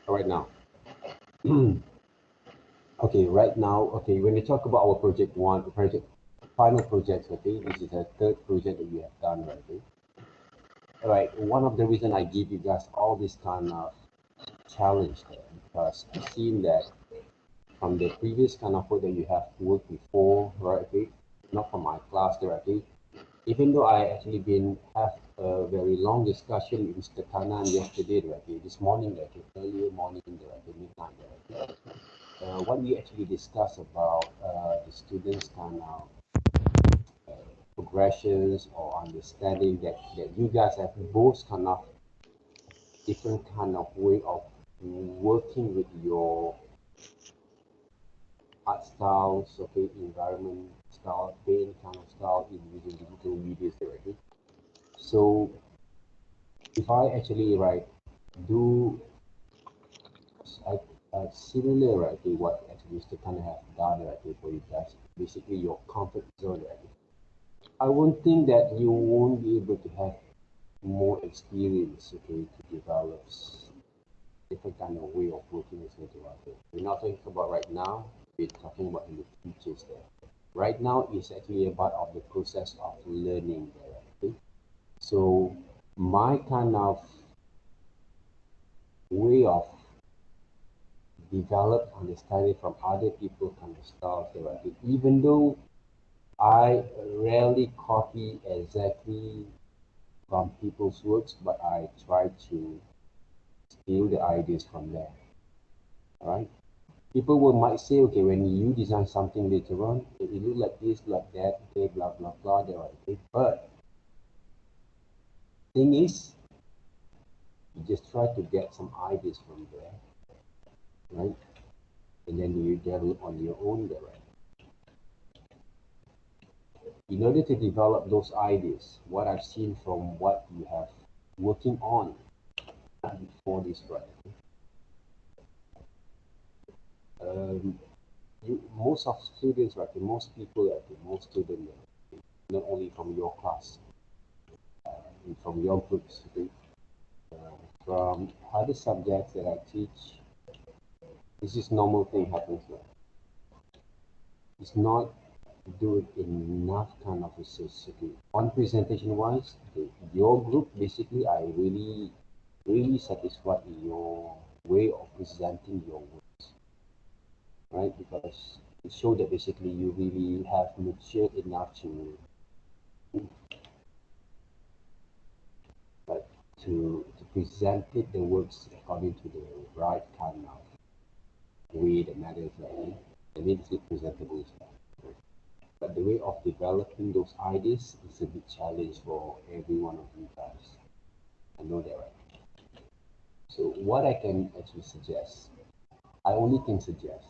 right now. Okay, right now, okay, when we talk about our final projects, okay, this is the third project that we have done, right? Okay? All right, one of the reason I give you guys all this kind of challenge there, because I've seen that from the previous kind of work that you have worked before, right? Okay, not from my class directly. Even though I actually been have a very long discussion with Mr. Kanan yesterday, right? Okay, this morning, right? Okay, earlier morning, right? Okay, midnight, right? Okay. What we actually discussed about the students kind of progressions or understanding that you guys have both kind of different kind of way of working with your art styles, okay, environment style, paint kind of style in using digital media already. So if I actually do I, similar right to what actually Mr. Khan have done right for you guys, basically your comfort zone right. I won't think that you won't be able to have more experience, okay, to develop different kind of way of working with native artists. We're not talking about right now, we're talking about in the futures there. Right now is actually about of the process of learning there, okay? So my kind of way of develop understanding from other people kind of styles there, right? Even though I rarely copy exactly from people's works, but I try to steal the ideas from there. All right. People will might say, okay, when you design something later on, it look like this, like that, okay, blah blah blah. There, okay. But thing is, you just try to get some ideas from there, right? And then you develop on your own there, right? In order to develop those ideas, what I've seen from what you have working on before this, right? Um, most of students, right? Most people, most students, not only from your class, from your groups, okay, from other subjects that I teach, this is normal thing happens now. It's not do enough kind of research. Okay. On presentation wise, okay, your group basically I really satisfied with your way of presenting your works, right? Because it showed that basically you really have matured enough to like to present it the works according to the right kind of way that matters, right? That makes it presentable. But the way of developing those ideas is a big challenge for every one of you guys. I know that, right? So what I can actually suggest, I only can suggest,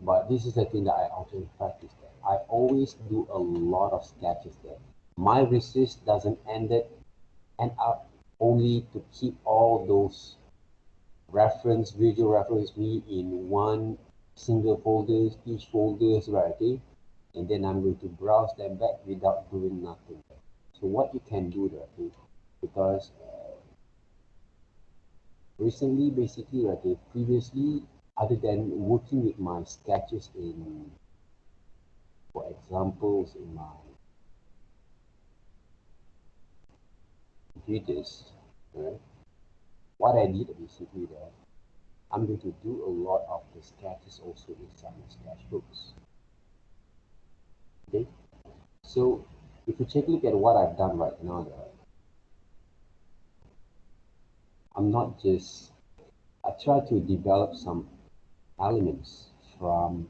but this is the thing that I often practice there. I always do a lot of sketches there. My research doesn't end up only to keep all those visual reference me in one single folders, each folders, right? Okay? And then I'm going to browse them back without doing nothing. So what you can do there, okay? Because recently, basically, right, okay, previously, other than working with my sketches in, for examples, in my computers, right? What I did basically there, I'm going to do a lot of the sketches also inside my sketchbooks. Okay, so if you take a look at what I've done right now, there, I'm not just I try to develop some elements from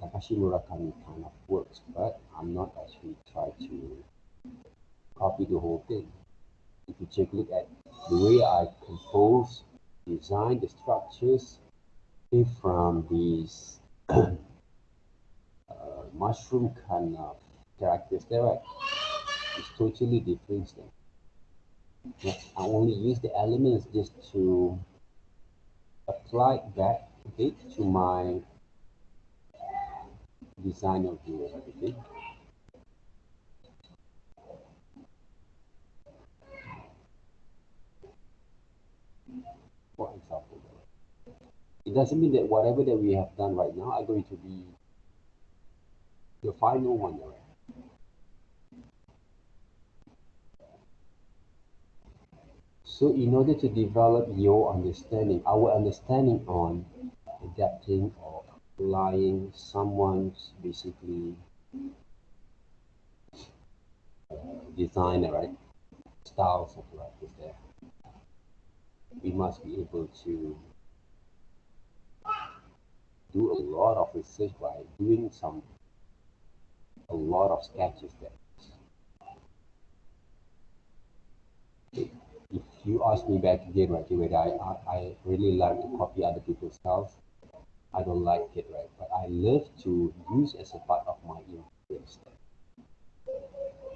Takashi Murakami kind of works, but I'm not actually trying to copy the whole thing. If you take a look at the way I compose, design the structures from these mushroom kind of characters there, right? It's totally different thing. I only use the elements just to apply back it to my design of the okay? It doesn't mean that whatever that we have done right now are going to be the final one, right? So in order to develop your understanding, our understanding on adapting or applying someone's basically design, right, styles of practice there, we must be able to do a lot of research by doing a lot of sketches there. If you ask me back again, right, whether I really like to copy other people's styles, I don't like it, right? But I love to use as a part of my influence,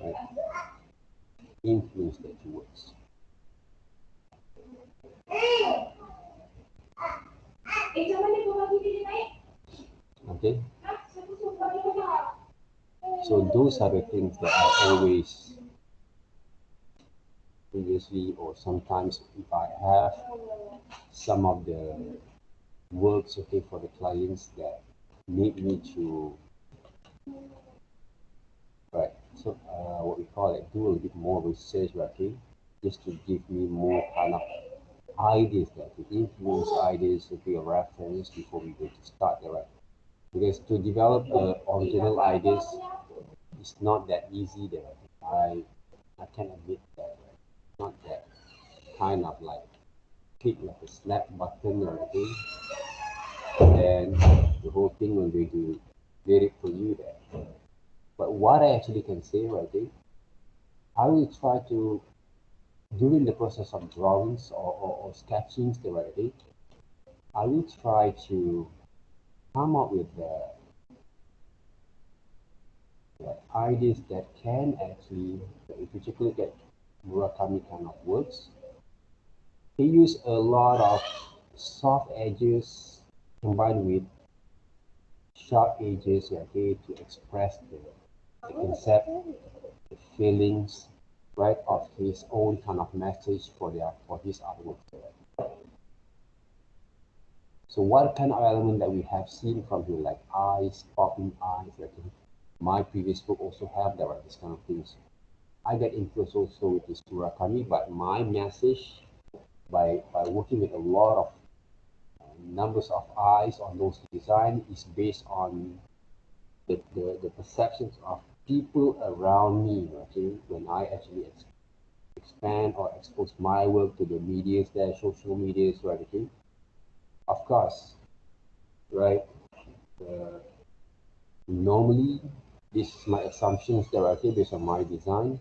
right? Influence that towards. Okay? So those are the things that I always previously or sometimes if I have some of the works okay for the clients that need me to right so what we call it do a bit more research okay just to give me more kind of ideas that to influence ideas okay a reference before we go to start the right because to develop original ideas is not that easy there I can admit that right? Not that kind of like click like a snap button or anything and the whole thing will be to get it for you there. But what I actually can say right there, I will try to during the process of drawings or sketchings the right day, I will try to come up with the ideas that can actually, if you take a look at Murakami kind of works, he used a lot of soft edges combined with sharp edges okay, to express the concept, the feelings, right, of his own kind of message for his artwork. So what kind of element that we have seen from him, like eyes, popping eyes, like my previous book also have that, right, this kind of things. I get influenced also with this Murakami, but my message by working with a lot of numbers of eyes on those design is based on the perceptions of people around me, okay, when I actually expand or expose my work to the medias there, social medias, right, okay, of course, right, uh, normally this is my assumptions that are okay based on my design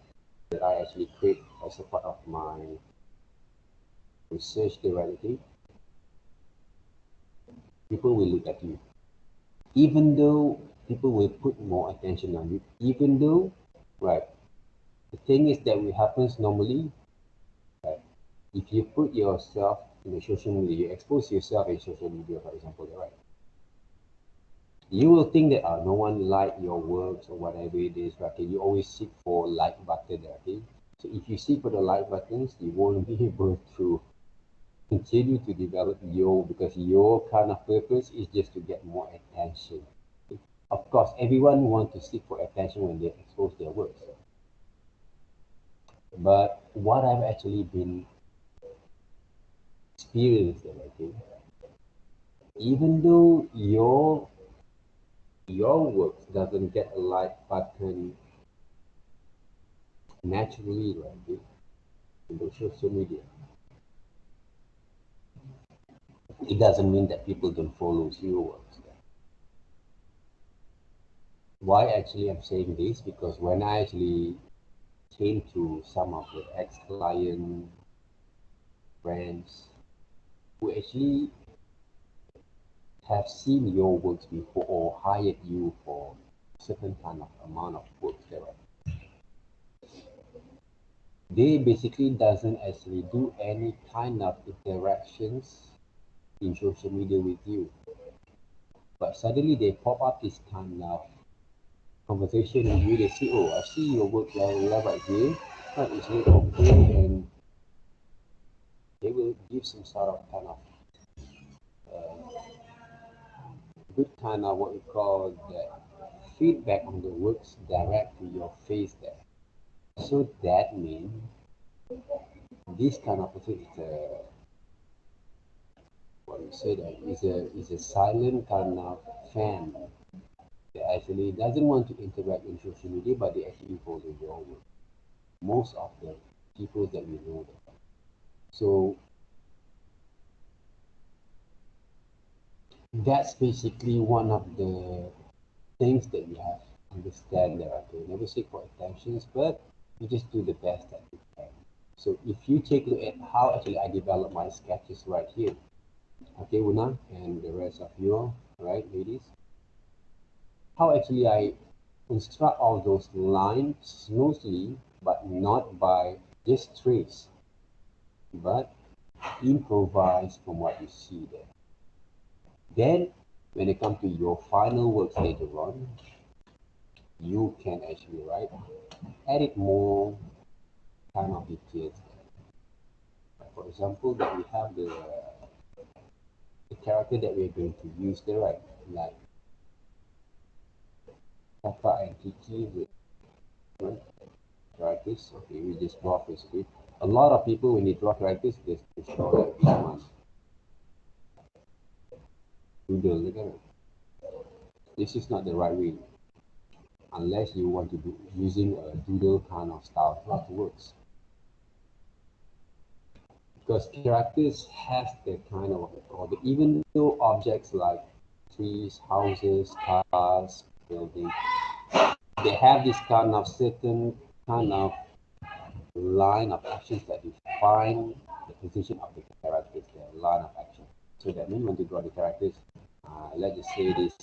that I actually create as a part of my research theoretically, people will look at you. Even though people will put more attention on you, even though, right, the thing is that what happens normally, right, if you put yourself in the social media, you expose yourself in social media, for example, right, you will think that no one like your works or whatever it is, right? You always seek for like button, okay? So if you seek for the like buttons, you won't be able to continue to develop your because your kind of purpose is just to get more attention. Of course, everyone wants to seek for attention when they expose their works. But what I've actually been experiencing, okay, even though your works doesn't get a like button naturally, right, in the social media, it doesn't mean that people don't follow your works. Why actually I'm saying this? Because when I actually came to some of the ex-client friends who actually have seen your works before or hired you for certain kind of amount of work there, they basically doesn't actually do any kind of interactions in social media with you. But suddenly they pop up this kind of conversation with you, they say, oh, I see your work level right here, but it's not okay, and they will give some sort of kind of good kind of what we call the feedback on the works direct to your face there. So that means this kind of person is a what you say that is a silent kind of fan that actually doesn't want to interact in social media, but they actually follow your work. Most of the people that we know that. So that's basically one of the things that you have to understand there. Okay, never seek for attentions, but you just do the best that you can. So if you take a look at how actually I develop my sketches right here, okay, Una and the rest of you all, right, ladies, how actually I construct all those lines smoothly, but not by just trace, but improvise from what you see there. Then, when it comes to your final works later on, you can actually write, edit more kind of details. Like for example, that we have the character that we're going to use there, right? Like Papa and Kiki with right? Characters. Okay, we just draw basically. A lot of people when they draw characters, they draw like this one. Doodle, look at it. This is not the right way. Unless you want to do using a doodle kind of style, that works. Because characters has the kind of what we call the, even though objects like trees, houses, cars, buildings, they have this kind of certain kind of line of actions that define the position of the characters, their line of action. So that means when you draw the characters, let's just say this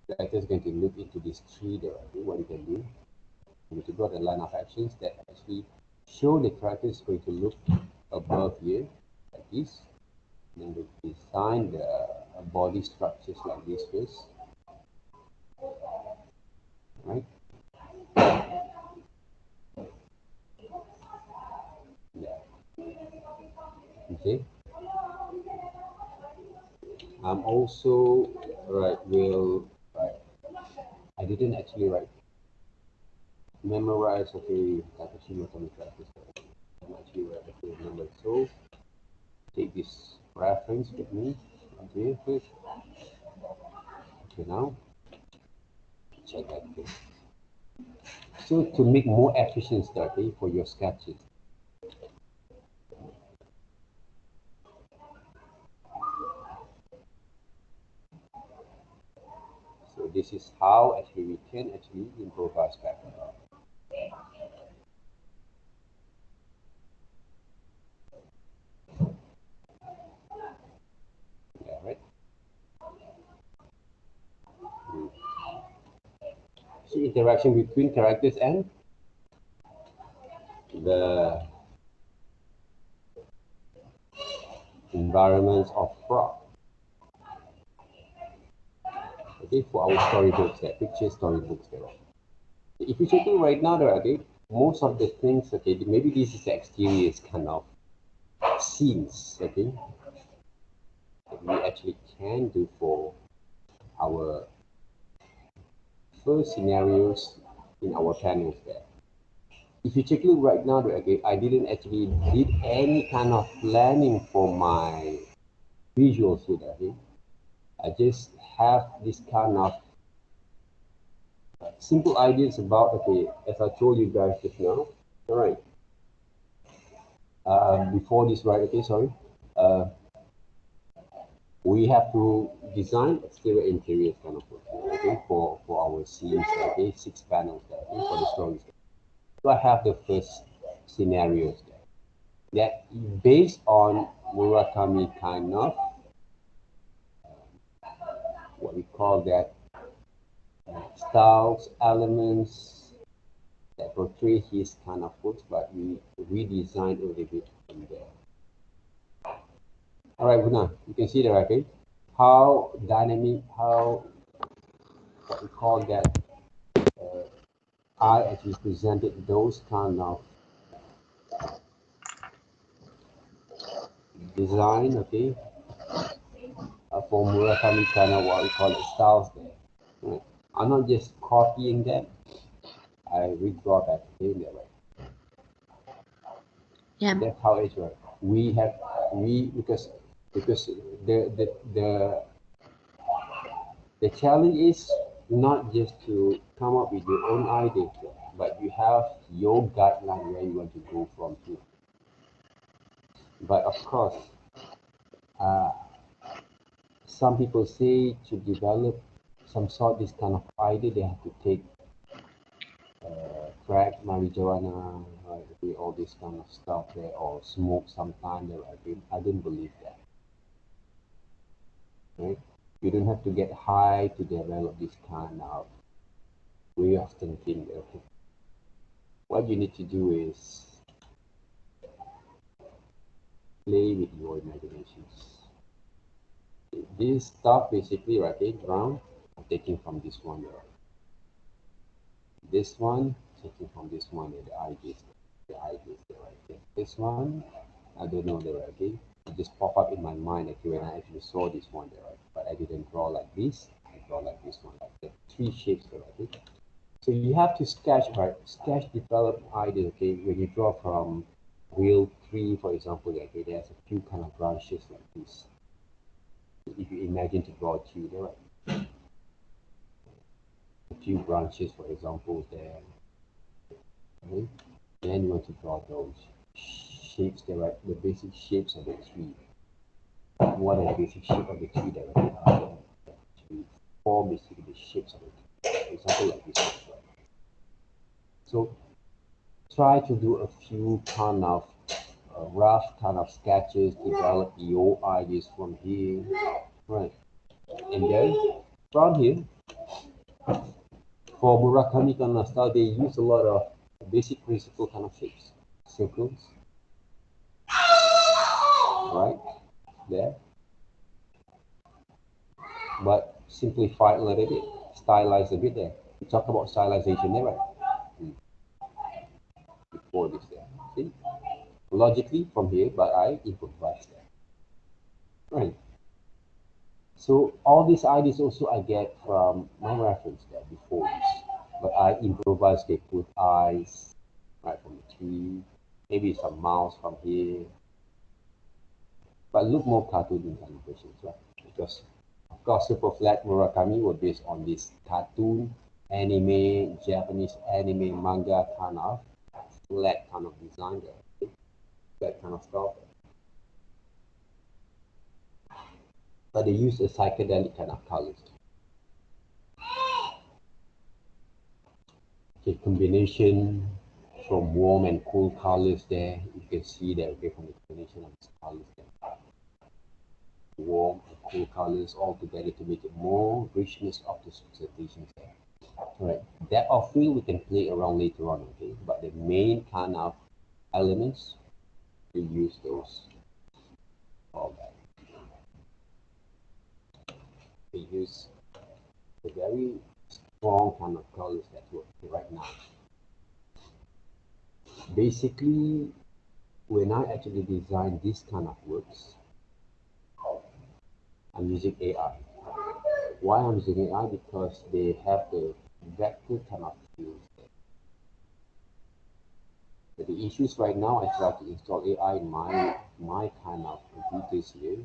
character is going to look into this tree there. Okay, what you can do, you need to draw the line of actions that actually show the character is going to look above here, like this. And then we design the body structures like this first, right? Yeah. Okay. I'm also right. Will right. I didn't actually write memorize. Okay, that actually not on practice. I'm actually write okay number. So take this reference with me. Okay, first. Okay, now check that. Okay. So to make more efficient, okay, for your sketches. So this is how actually we can actually improvise back. Yeah, right. Mm. So interaction between characters and the environments of frog. Okay, for our storybooks, there, picture storybooks there. If you check it right now, there, okay, most of the things, okay, maybe this is the exterior kind of scenes, okay, that we actually can do for our first scenarios in our panels there. If you check it right now, there, okay, I didn't actually did any kind of planning for my visuals here, okay. I just have this kind of simple ideas about, okay, as I told you guys just now. All right. Before this, right? Okay, sorry. Uh, we have to design exterior interior kind of work, okay, for our scenes, okay, 6 panels there, okay, for the stories. So I have the first scenarios there. That based on Murakami kind of what we call that styles, elements that portray his kind of works, but we redesigned a little bit from there. All right, Guna, you can see there, okay? How dynamic, how what we call that I actually presented those kind of design, okay, of for Murakami kind of what we call it styles there. Right? I'm not just copying them. I redraw back in there, right? Yeah. That's how it's right. Because the challenge is not just to come up with your own idea, but you have your guideline where you want to go from here. But of course, uh, some people say to develop some sort this kind of idea, they have to take crack, marijuana, right, all this kind of stuff there, or smoke sometime there. I didn't believe that. Right? You don't have to get high to develop this kind of way of thinking. Okay? What you need to do is play with your imaginations. This stuff basically, right, ground, I'm taking from this one there. This one, taking from this one there, the ideas there, right? Okay. This one, I don't know there, okay? It just pop up in my mind, okay, when I actually saw this one there, right? But I didn't draw like this, I draw like this one, like the three shapes there, okay? So you have to sketch, right? Sketch, develop ideas, okay? When you draw from wheel 3, for example, okay, there's a few kind of branches like this. If you imagine to draw two, there are a few branches, for example, there. Okay? Then you want to draw those shapes, there are the basic shapes of the tree. What are the basic shape of the tree that are to form basically the shapes of the tree. For example, like this one. Right? So try to do a few kind of rough kind of sketches, develop your ideas from here, right? And then from here, for Murakami kind of style, they use a lot of basic principle kind of shapes, circles, right? There, but simplify a little bit, stylize a bit there. We talk about stylization there, right? Before this there, see? Logically from here, but I improvise there, right? So all these ideas also I get from my reference there before this, but I improvise. They put eyes right from the tree, maybe some mouse from here, but look more cartoon in animations, right? Because of course Super Flat Murakami was based on this cartoon, anime, Japanese anime, manga kind of flat kind of design there, that kind of stuff. But they use a psychedelic kind of colors. Okay, combination from warm and cool colors there. You can see that okay, from the combination of these colors there. Warm and cool colors all together to make it more richness of the presentations there. Alright, depth of field we can play around later on, okay? But the main kind of elements, we use those. All that. We use the very strong kind of colors that work right now. Basically, when I actually design this kind of works, I'm using AI. Why I'm using AI? Because they have the vector kind of fields. But the issues right now, I try to install AI in my kind of computers here,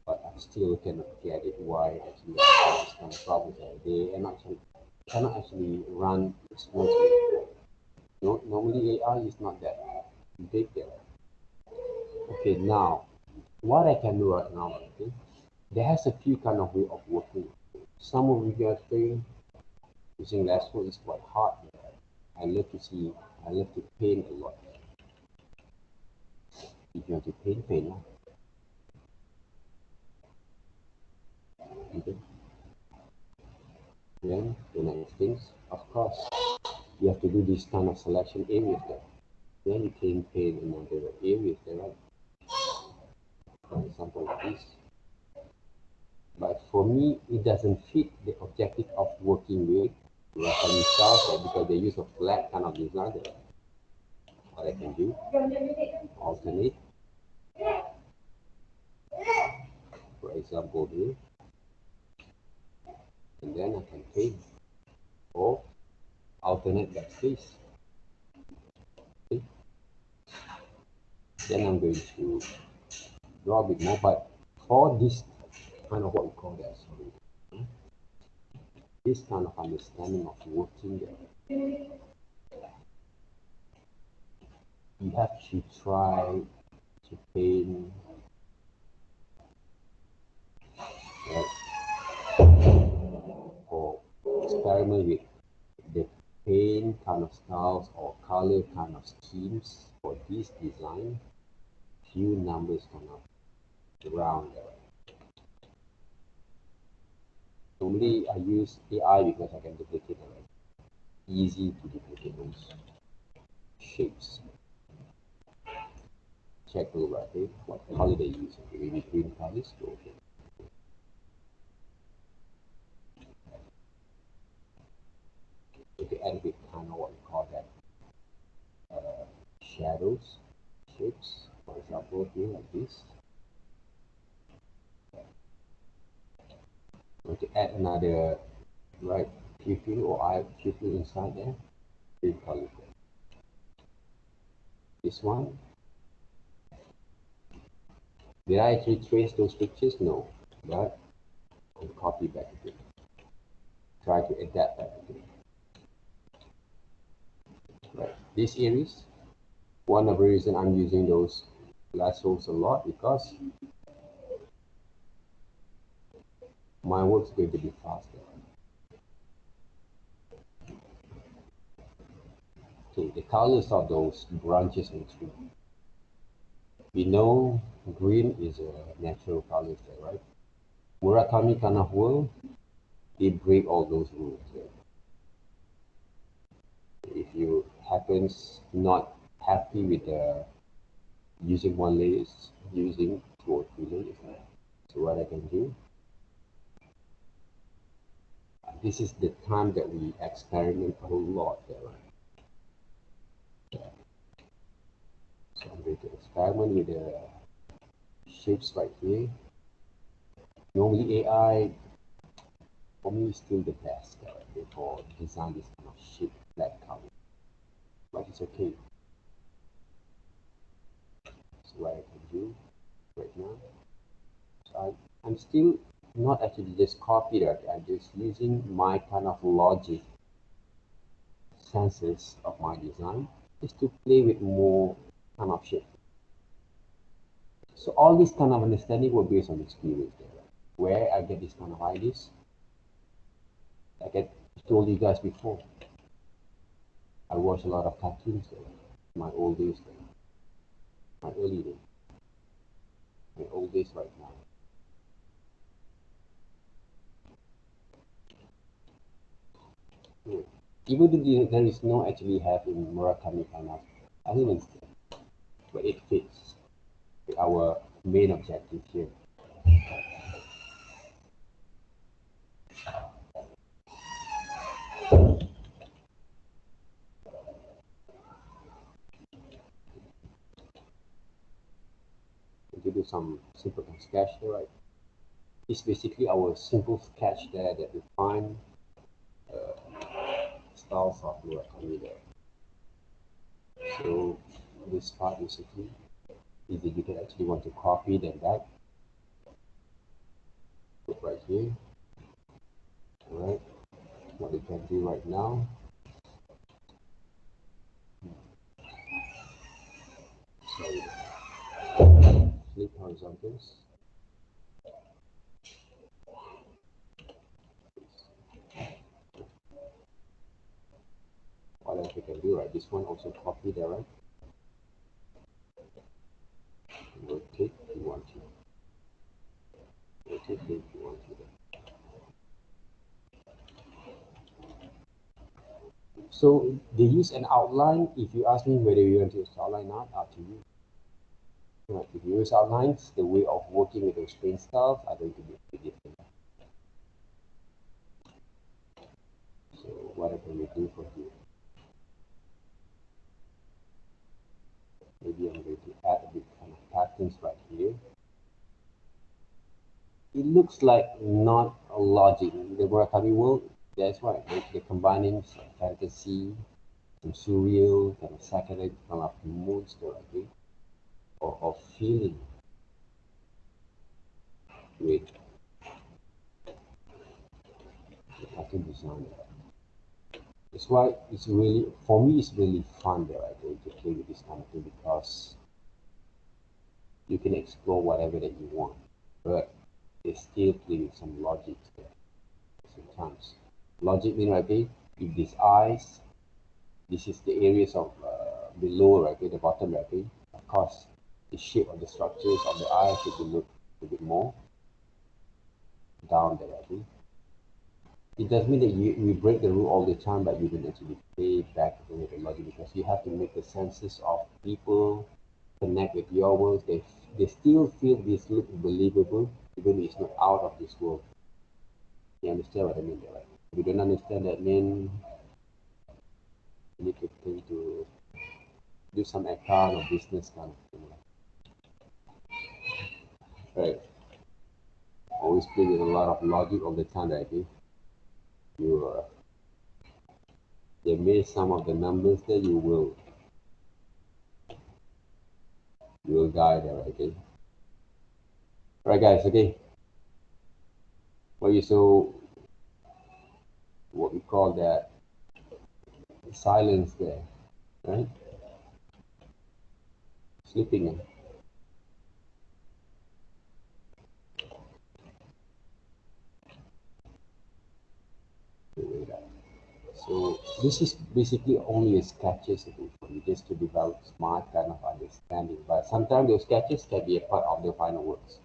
but I still cannot get it. Why actually this kind of problem there? They cannot actually run smoothly. No, normally AI is not that big there. Okay, now what I can do right now, okay, there has a few kind of way of working. Some of you guys think using Lasso is quite hard. I love to see, I love to paint a lot. If you want to paint. Okay. Then the next things, of course, you have to do this kind of selection areas there. Then you can paint another areas there, right? For example, like this. But for me, it doesn't fit the objective of working with Japanese style because they use a flat kind of design there. What I can do, alternate, for example here, and then I can paint or alternate backspace. Okay. Then I'm going to draw a bit more, but for this kind of what we call that, sorry, this kind of understanding of working there, you have to try to paint, or experiment with the paint kind of styles or color kind of schemes for this design. Few numbers kind of around there. Normally I use AI because I can duplicate it. Easy to duplicate those shapes. Check over, okay, what color they use. Okay, maybe green colors. Okay. Okay, add a bit kind of what we call that shadows, shapes. For example, here like this. Okay, add another right pupil or eye pupil inside there. Green color. This one. Did I actually trace those pictures? No, but I'll copy back again. Try to adapt back again. Right, this areas. One of the reasons I'm using those lassos a lot because my work's going to be faster. Okay, the colors of those branches and trees. We know green is a natural color there, right? Murakami kind of world, they break all those rules. Right? If you happens not happy with using one layer, using 2 or 3 layers. Right? So what I can do, this is the time that we experiment a lot there, right? So I'm going to experiment with the shapes right here. Normally AI for me is still the best for design this kind of shape, black color, but it's okay. So what I can do right now, so I'm still not actually just copy that, I'm just using my kind of logic senses of my design is to play with more kind of shape. So all this kind of understanding will be based on experience there, right? Where I get this kind of ideas, like I told you guys before, I watch a lot of cartoons there, my old days there, my early days, my old days right now. Yeah. Even though there is no actually have in Murakami kind of elements there, but it fits with our main objective here. To do some simple sketch here, right? It's basically our simple sketch there that we find styles of Murakami there. So this part basically is if you can actually want to copy then that, put right here. Alright, what we can do right now, so flip horizontals. What else we can do, right? This one also copy there, right? Rotate if you want to. Rotate if you want to. So they use an outline. If you ask me whether you want to use outline or not, up to you. Right. If you use outlines, the way of working with those paint styles are going to be a bit different. So what can we do for here? Maybe I'm going to add a bit kind of patterns right here. it looks like not a logic. In the Murakami world, that's why they're combining some fantasy, some surreal, kind of psychedelic, kind of monster, I think, or feeling with the cartoon design. That's why it's really, for me, it's really fun there, I think, to play with this kind of thing because you can explore whatever that you want, but they still play with some logic there sometimes. Logic means, okay, if these eyes, this is the areas of below, right, the bottom, right, of course, the shape of the structures of the eye should be looked a bit more down there, right? It doesn't mean that we break the rule all the time, but you don't actually play back with the logic because you have to make the senses of people connect with your words. They still feel this look believable, even if it's not out of this world. You understand what I mean there, right? If you don't understand that, mean you need to think to do some account or business kind of thing, right? Always play with a lot of logic all the time, right? You they made some of the numbers that you will die there, okay? Right, guys, okay. What you so what we call that silence there, right? Sleeping in. So this is basically only a sketches for you just to develop smart kind of understanding. But sometimes those sketches can be a part of the final works.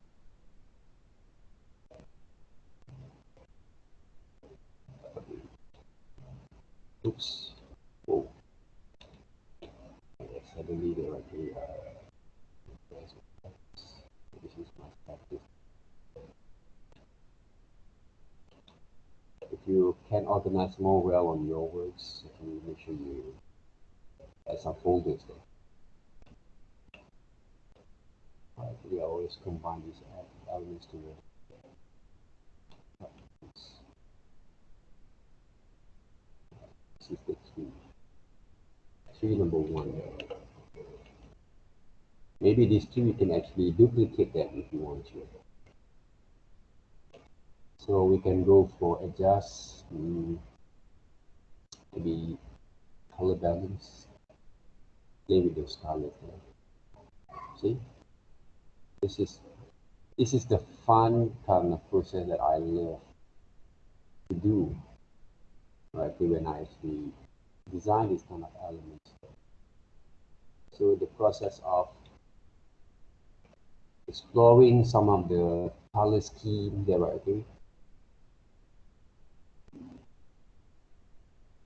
Oops. Oh, suddenly they were this is my sketches. If you can organize more well on your works, you make sure you add some folders there. Actually, I always combine these elements together. This is the tree. Tree number one there. Maybe these two you can actually duplicate them if you want to. So we can go for adjust, maybe color balance, play with those colors there. See, this is this is the fun kind of process that I love to do, right? When I actually design these kind of elements. So the process of exploring some of the color scheme there, right?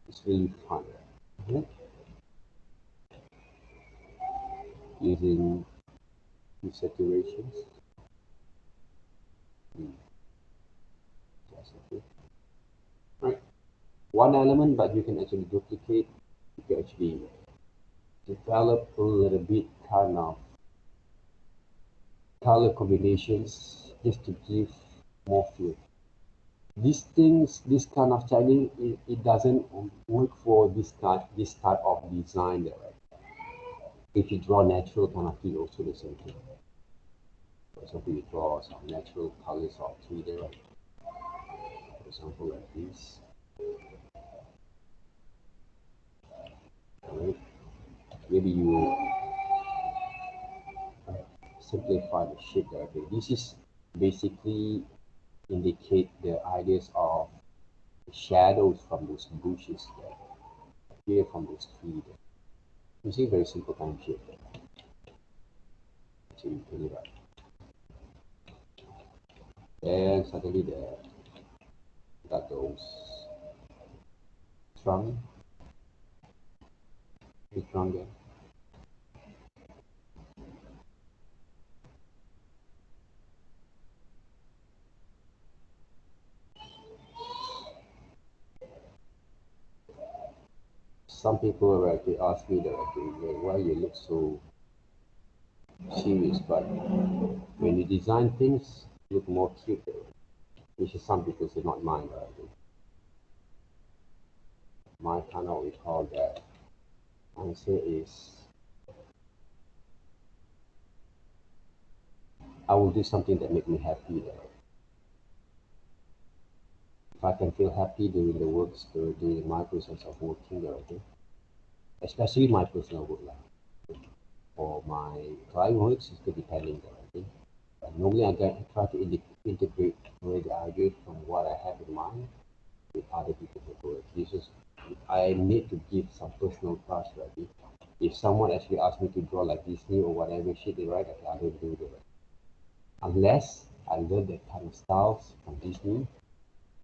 It's really fun. Mhm. Using two saturations. Mm, that's okay. Right. One element, but you can actually duplicate. You can actually develop a little bit kind of color combinations just to give more feel. These things, this kind of challenge, it doesn't work for this type of design there, right? If you draw natural kind of feel, also the same thing. For example, you draw some natural colors of tree there, right? For example, like this. Right? Maybe you simplify the shape there. Okay, this is basically indicate the ideas of shadows from those bushes that appear from those trees. You see, very simple kind of shape there. So you put it up. And suddenly the got those trunk, the trunk there. Some people they ask me that why you look so serious, but when you design things, look more cute there, which is some people say not mine, right? My kind of we call that answer is I will do something that make me happy there. If I can feel happy during the works, during my process of working there, okay? Especially my personal work life. For my client works, it's depending there, okay? Normally I try to integrate the ideas from what I have in mind with other people's work. This is I need to give some personal touch, right? If someone actually asks me to draw like Disney or whatever shit they write, okay, I don't do that. Unless I learn that kind of styles from Disney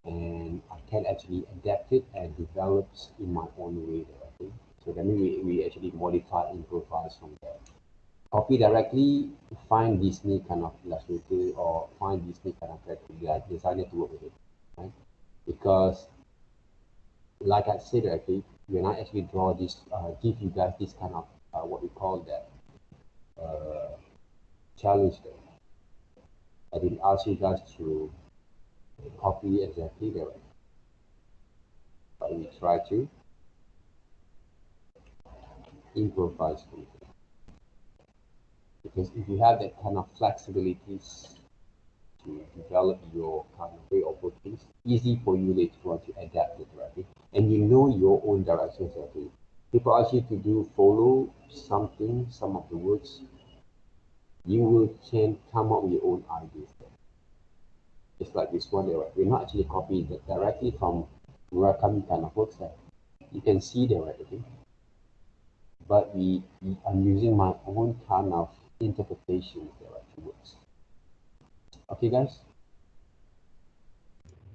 and I can actually adapt it and develop in my own way there, okay? So that means we actually modify, improvise from there. Copy directly, find Disney kind of illustrator or find Disney kind of character designer to work with it, right? Because like I said, okay, when I actually draw this, give you guys this kind of what we call that challenge there. I didn't ask you guys to copy exactly the way, but we try to improvise from it. Because if you have that kind of flexibilities to develop your kind of way of working, it's easy for you later on to adapt it, right? And you know your own directions, okay? People ask you to do follow something, some of the works, you will can come up with your own ideas. It's like this one there, right? We're not actually copying it directly from Murakami kind of works that you can see there, right? Okay? But I'm using my own kind of interpretations there, right? Works. Okay, guys?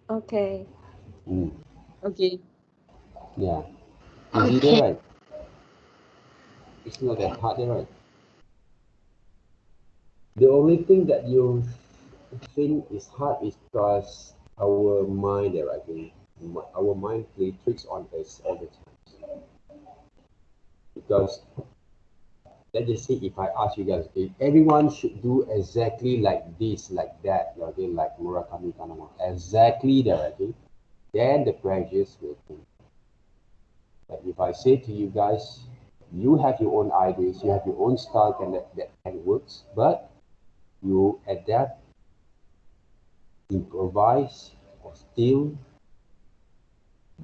Okay. Mm. Okay. Yeah. Easy there, Okay. right? It's not that hard there, right? The only thing that you think is hard is because our mind there, right? Our mind play tricks on us all the time. Because let's just say if I ask you guys, okay, everyone should do exactly like this, like that, okay, like Murakami Kanama, exactly that, okay, then the pressures will come. But if I say to you guys, you have your own ideas, you have your own style that can works, but you adapt, improvise, or steal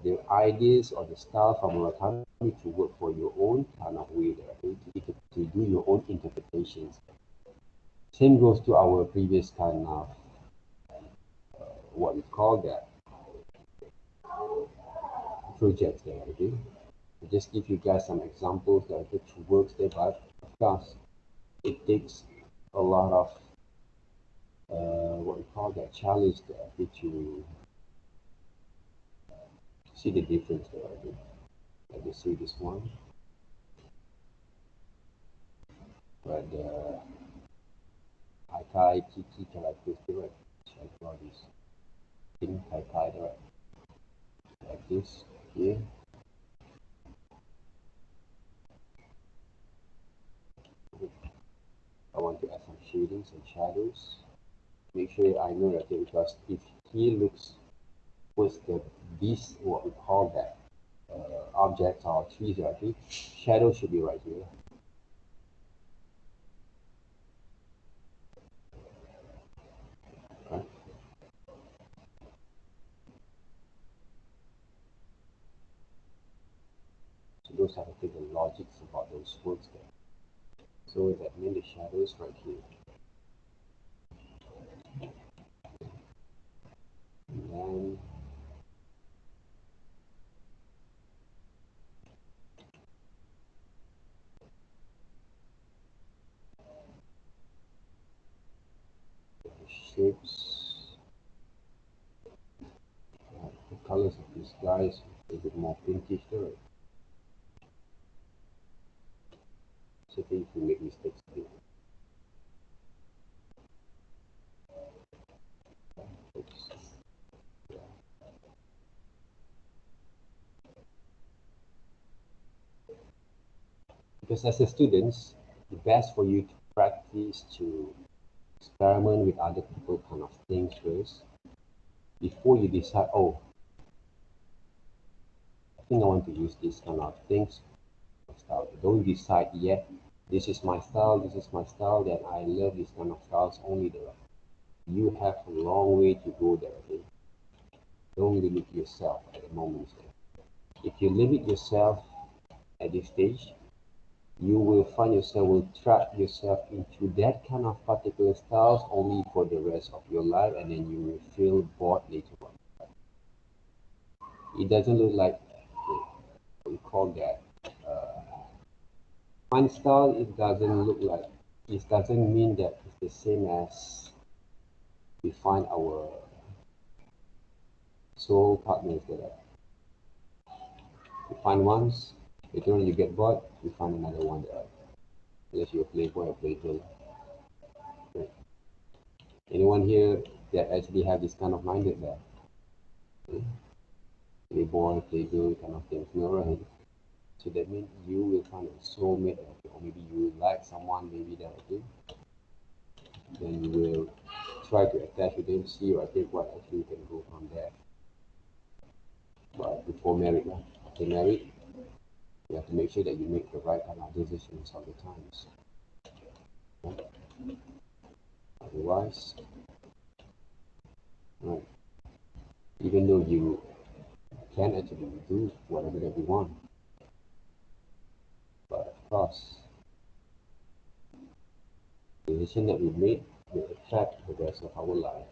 the ideas or the style from Murakami to work for your own kind of way, okay, to do your own interpretations. Same goes to our previous kind of what we call that projects there, okay? I just give you guys some examples that it works there, but of course it takes a lot of what we call that challenge there, okay, to see the difference there, okay? Let me see this one, but Haikai Kiki characters there, I draw this thing Haikai there, like this here. I want to add some shadings and shadows. Make sure I know that because if he looks with this what we call that objects or trees, right? Shadow should be right here. Right? So those are the logics about those words there. So that means the shadows right here. And then the shapes, the colors of these guys a bit more pinkish there. So if you make mistakes here. Oops. Yeah. Because as a student, the best for you to practice to experiment with other people kind of things first before you decide, oh, I think I want to use this kind of things style. Don't decide yet, this is my style, this is my style, then I love this kind of styles only there. You have a long way to go there, okay? Don't limit yourself at the moment. If you limit yourself at this stage, you will find yourself, will trap yourself into that kind of particular styles only for the rest of your life, and then you will feel bored later on. It doesn't look like, what we call that, fun style. It doesn't look like, it doesn't mean that it's the same as we find our soul partners there. You find once, later on you get bored, you find another one there. Unless you're a playboy or playgirl. Right. Anyone here that actually have this kind of minded there? Playboy, playgirl kind of things, no, right? So that means you will find a soulmate, or maybe you like someone, maybe that, okay? Then you will try to attach with them, see, I think what actually can go from there. But before marriage, after married, you have to make sure that you make the right kind of decisions all the times. Right? Otherwise, right, even though you can actually do whatever that we want, but of course, the decision that we made will affect the rest of our life.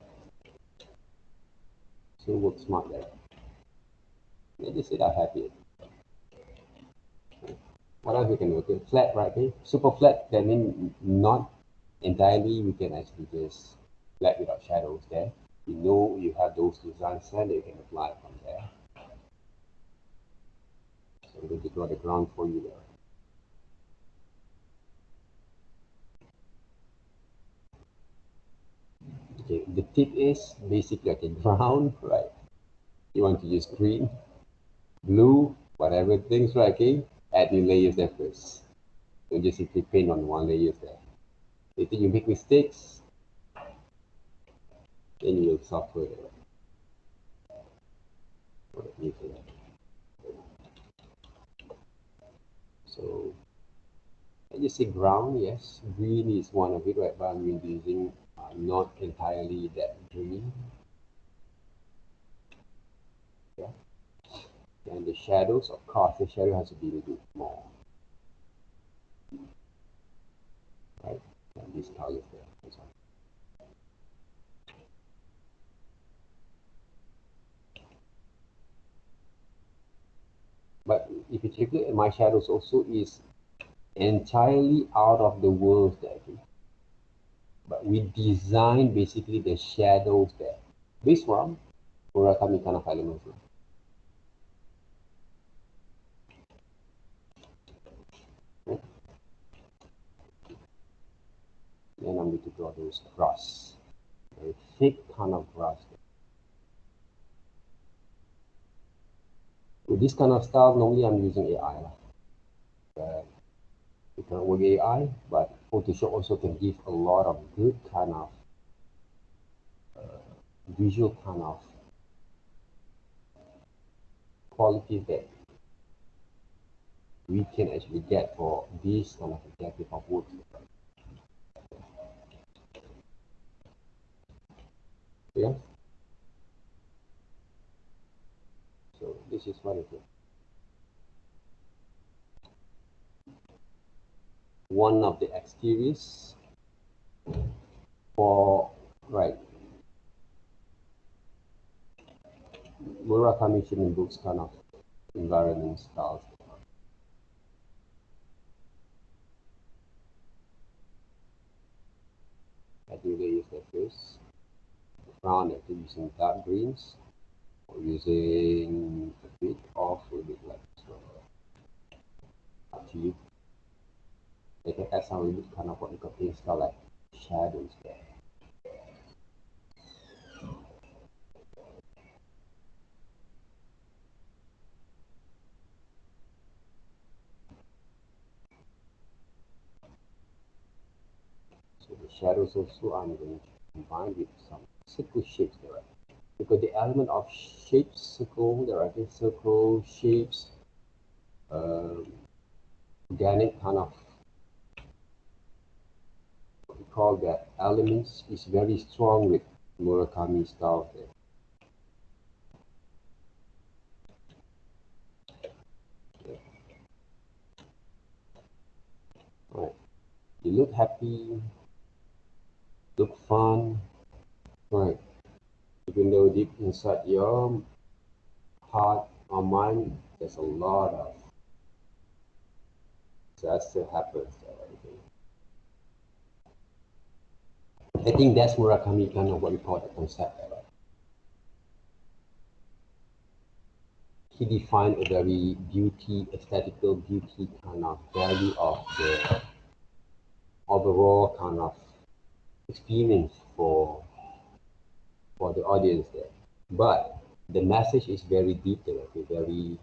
So work smart there. Let's just say that happy. What else we can do? Okay, flat, right? Okay, super flat. That means not entirely. We can actually just flat without shadows there. You know you have those design set that you can apply from there. So I'm going to draw the ground for you there. Okay, the tip is basically like a ground, right? You want to use green, blue, whatever things, right? Okay, add new layers there first. Don't just simply paint on one layer there. If you make mistakes, then you will suffer there. So I just say brown, yes. Green is one of it, right? But I'm using not entirely that green. Yeah. And the shadows, of course, the shadow has to be a little bit more. Right? And these colors there. That's all. But if you take a look at my shadows also is entirely out of the world there. Okay? But we design basically the shadows there. Based on Murakami kind of elements. Right? Then I'm going to draw those grass. Very thick kind of grass. With this kind of style, normally I'm using AI. You can work AI, but Photoshop also can give a lot of good kind of visual kind of qualities that we can actually get for this kind of objective of work. Yeah. So this is what it is. One of the exteriors for right. Murakami Shimin books kind of environment styles. I do they use their first ground after using dark greens or using a bit of a bit like so up to you. They can add some little bit kind of what you call things called like shadows there. So The shadows also I'm going to combine with some circle shapes there. Because the element of shapes, circle, there are circle shapes, um, organic kind of what we call that elements is very strong with Murakami style there. Right. You look happy, look fun, right? Even though deep inside your heart or mind, there's a lot of disaster happens. I think that's Murakami kind of what we call the concept. He defined a very beauty, aesthetical beauty kind of value of the overall kind of experience for the audience there. But the message is very deep there, okay, very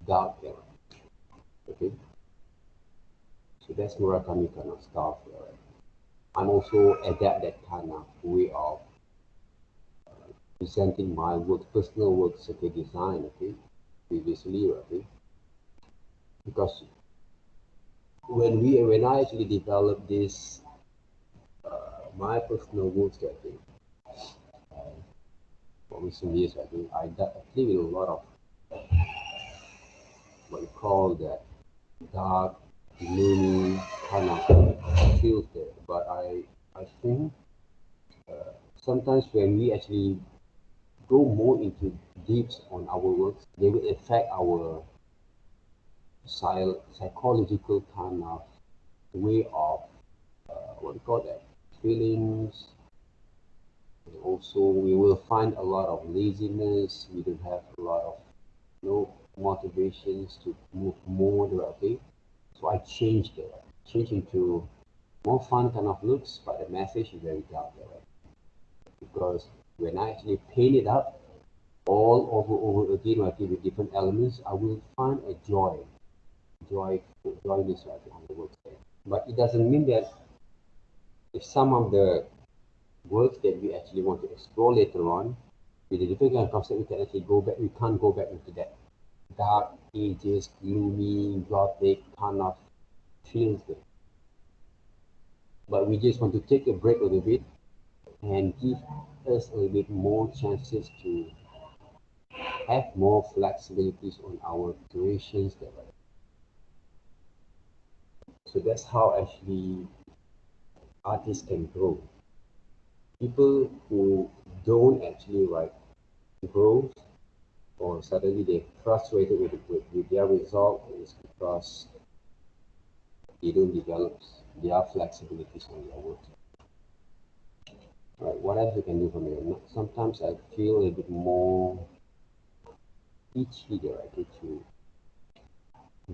dark there. Okay. So that's Murakami kind of stuff there. I'm also adapt that kind of way of presenting my work, personal works, okay, design, okay, previously, okay. Because when I actually developed this my personal works, I think for recent years, I think I definitely with a lot of what you call that dark, gloomy kind of feels there. But I think sometimes when we actually go more into deeps on our works, they will affect our psychological kind of way of what do you call that feelings. And also, we will find a lot of laziness. We don't have a lot of motivations to move more directly. So I changed it, changed into more fun kind of looks, but the message is very dark there. Because when I actually paint it up all over again, like with different elements, I will find a joyness on the works there. But it doesn't mean that if some of the works that we actually want to explore later on, with a different kind of concept, we can actually go back. We can't go back into that dark ages, gloomy, gothic kind of feels there. But we just want to take a break a little bit and give us a little bit more chances to have more flexibilities on our creations there. So that's how actually artists can grow. People who don't actually grow or suddenly they're frustrated with their result is because they don't develop their flexibilities on their work. Right, what else you can do from here? Sometimes I feel a bit more itchy there, to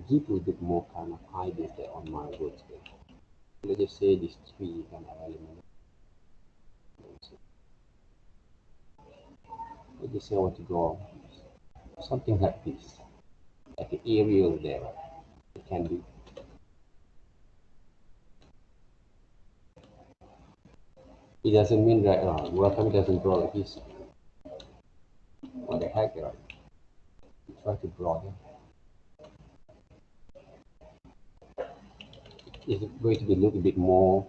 give a bit more kind of ideas there on my works there. Let's just say these three kind of elements. Let's just say I want to go something like this, like an aerial there. It can be. It doesn't mean that Murakami doesn't draw like this. What the heck, right? Try to draw them. It's going to be a little bit more.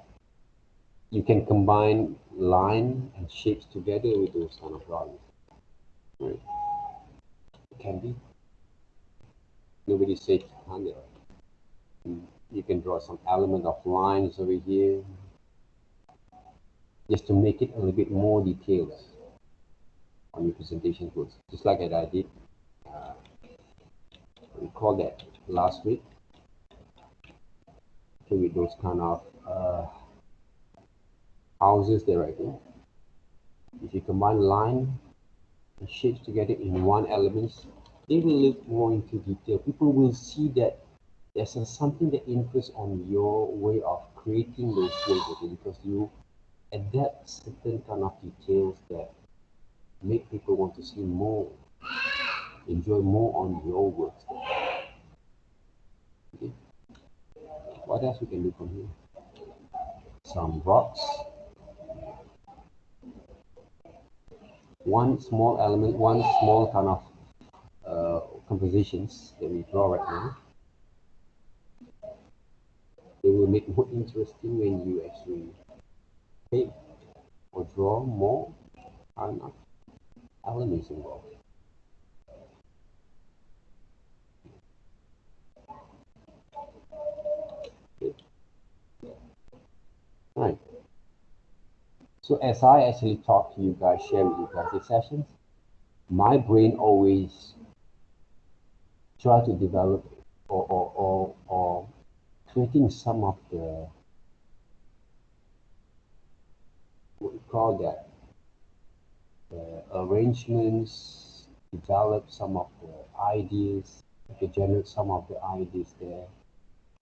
You can combine line and shapes together with those kind of drawings. Right? It can be. Nobody said you can't. You can draw some element of lines over here, just to make it a little bit more details on your presentation tools. Just like that I did, we call that last week. Okay, with those kind of houses there, I think. If you combine line and shapes together in one element, they will look more into detail. People will see that there's something that interests on your way of creating those works, because you adapt certain kind of details that make people want to see more, enjoy more on your works. Okay. What else we can do from here? some rocks, one small element, one small kind of compositions that we draw right now. It will make more interesting when you actually take or draw more kind of elements involved. Okay. Right. So as I actually talk to you guys, share with you guys these sessions, my brain always try to develop or creating some of the, what we call that, arrangements, develop some of the ideas, to generate some of the ideas there,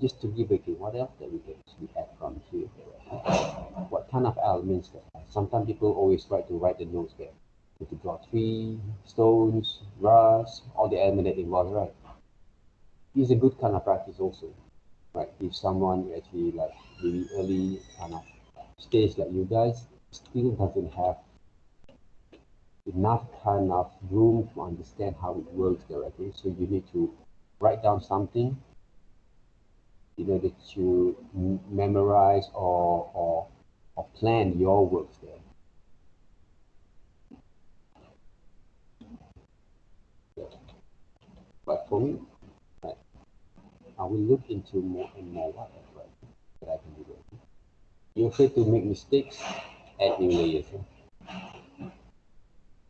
just to give again what else that we can actually add from here. What kind of elements there are. Sometimes people always try to write the notes there. To draw tree, stones, grass, all the elements that involved, right? It's a good kind of practice also, right? If someone actually like really early kind of stage like you guys still doesn't have enough kind of room to understand how it works directly, so you need to write down something in order to memorize or plan your works there. But for me, right, I will look into more and more what that I can do there. You're afraid to make mistakes, add new layers.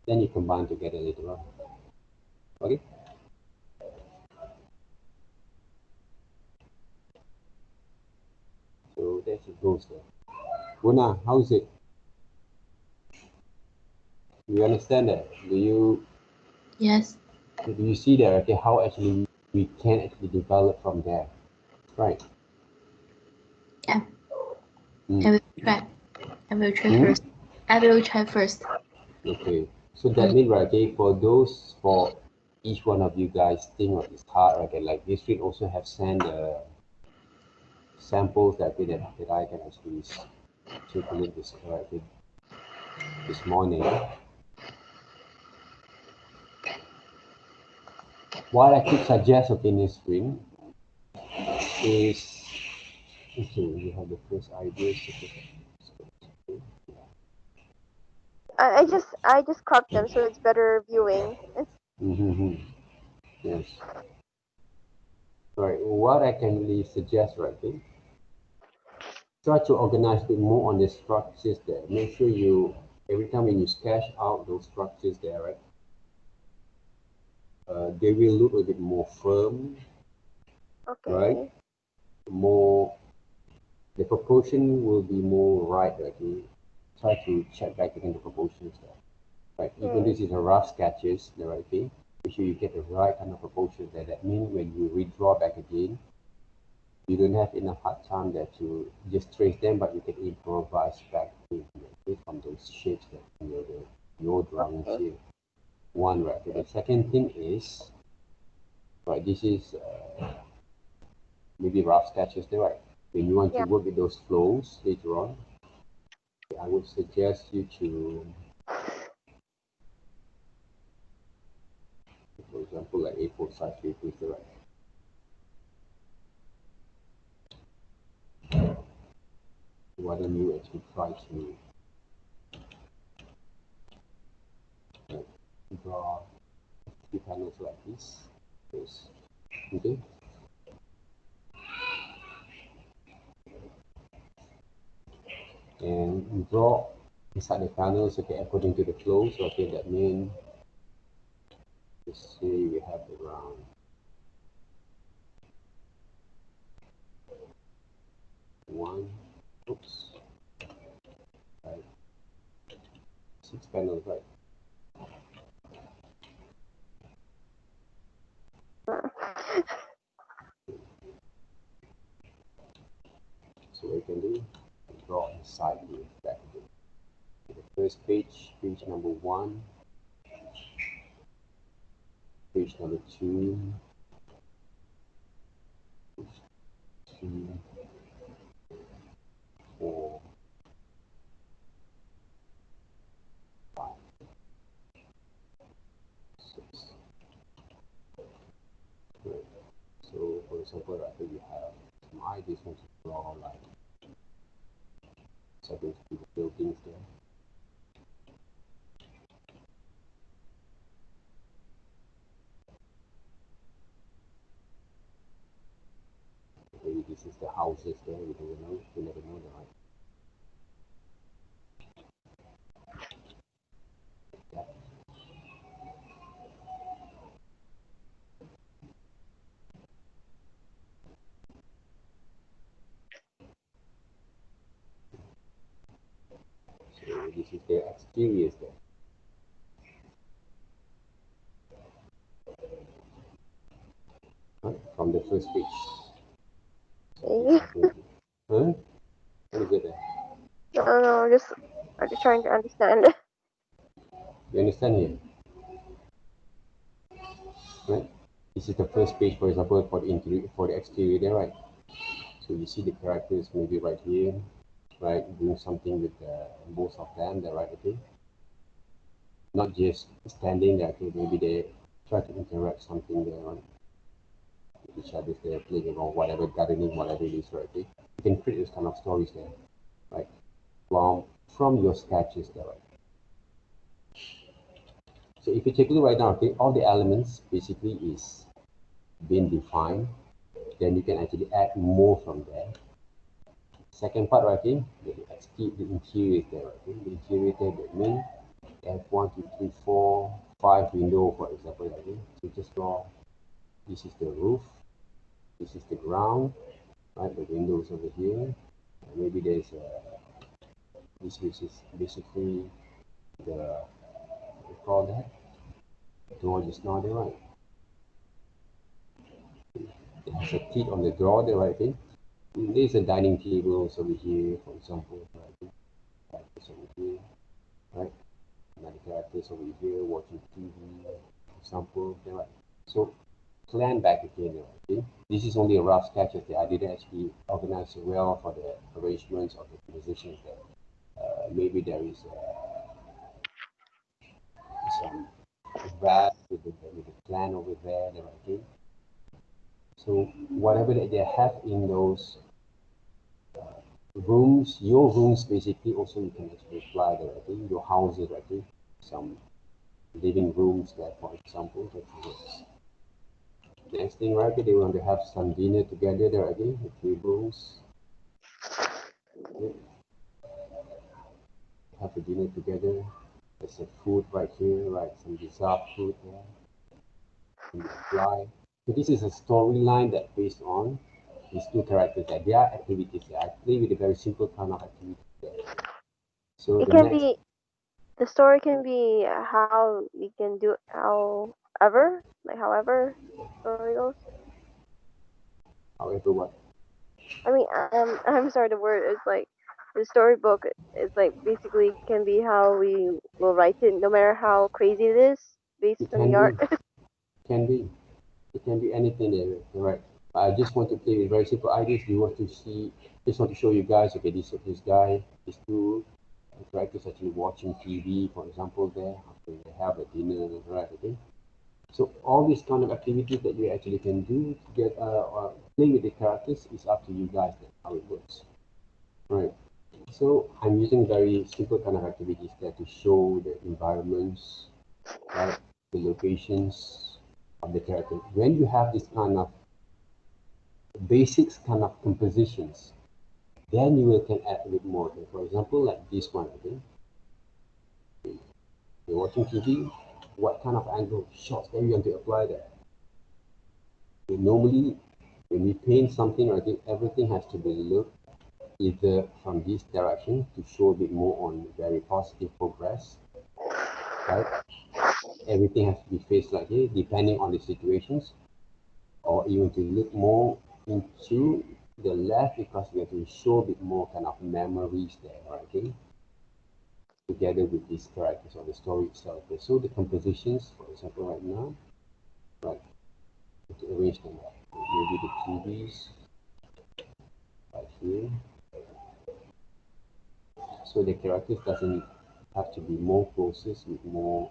Then you combine together later on. Okay? So that's it goes there. Una, how is it? Do you understand that? Yes. Do you see that? Okay, how actually we can actually develop from there, right? Yeah. Mm. I will try. I will try Mm? first. I will try first. Okay, so that means right, okay, for each one of you guys think of it's hard, okay, like this week also have sent samples that I can actually take a look this morning. What I could suggest, okay, in this screen is, okay, you have the first idea. I just cropped them so it's better viewing. Mm-hmm. Yes. Right. What I can really suggest, right, okay, try to organize a bit more on the structures there. Make sure you, every time when you sketch out those structures there, right, they will look a bit more firm, right? Okay. More, the proportion will be more right, right? You try to check back again the proportions there, right? Even Okay. this is a rough sketches, the right thing. Make sure you get the right kind of proportion there. That means when you redraw back again, you don't have enough hard time there to just trace them, but you can improvise back from those shapes that your drawings Okay. here. One, right? The second thing is, right, this is maybe rough sketches there, right? When you want to Yeah. work with those flows later on, I would suggest you to, for example, like A4 size papers there, right? Why don't you actually try to draw two panels like this? Yes. Okay. And draw inside the panels, okay, according to the flows. Okay, that means, let's say we have around one, oops, right, 6 panels, right? So what you can do, draw inside here, back again. The first page, page number 1, page number 2, page 3, 4, example, right, we have some ideas want to draw like certain buildings there. Maybe this is the houses there. We don't know. We never know, right? Yeah. So this is the exteriors there. Right? From the first page. Okay. Huh? What is it there? I don't know. I'm just trying to understand. You understand here? Right? This is the first page, for example, for the interior, for the exterior there, right? So you see the characters maybe right here, right? Doing something with most of them there, right? Okay. Not just standing there, okay? Maybe they try to interact something there, right? With each other, they're playing around, whatever, gardening, whatever it is, right? Okay? You can create those kind of stories there, right? From your sketches there, right? So if you take a look right now, okay, all the elements basically is being defined. Then you can actually add more from there. Second part, right, okay, the interior there, right? Okay? The interior there, that means have 1, 2, 3, 4, 5 window, for example, right? Okay? So just draw. This is the roof. This is the ground, right? The windows over here. And maybe there's this which is basically the what we call that door just now there, right? It has a teeth on the door there, right? Okay? There's a dining table over here, for example, right? Characters over here, right? Another characters over here watching TV, for example, there, right? So plan back again, okay? This is only a rough sketch of the I didn't actually organize it well for the arrangements of the positions there. Maybe there is some rat with the plan over there, okay? So whatever that they have in those rooms, your rooms basically also you can actually apply there, okay? Your houses, okay? Some living rooms there, for example, that is next thing, right? They want to have some dinner together there, again, the tables. Okay. Have a dinner together. There's a food right here, right? Some dessert food there. Can be applied. So this is a storyline that based on these two characters that their activities. I play with a very simple kind of activity there. So It the can next, be the story can be how we can do however, like however the story goes. however, what? I mean, I'm sorry, the word is like the storybook is like basically can be how we will write it, no matter how crazy it is, based It on can the be, art. can be, it can be anything there, right? I just want to play with very simple ideas. You want to see, just want to show you guys, okay, this guy, these two characters actually watching TV, for example, there, after they have a dinner, right, okay? So all these kind of activities that you actually can do to get play with the characters is up to you guys how it works, right? So I'm using very simple kind of activities there to show the environments, right? The locations of the character. When you have this kind of basics kind of compositions, then you will can add a bit more. Okay? For example, like this one, okay? You're watching TV, what kind of angle shots that you want to apply there? So normally, when we paint something, I think everything has to be looked either from this direction to show a bit more on very positive progress, right? Everything has to be faced like here, depending on the situations, or even to look more into the left because we have to show a bit more kind of memories there, right? Okay? Together with these characters or the story itself. Okay? So the compositions, for example, right now, right, to arrange them, maybe the TVs right here. So the characters doesn't have to be more closest with more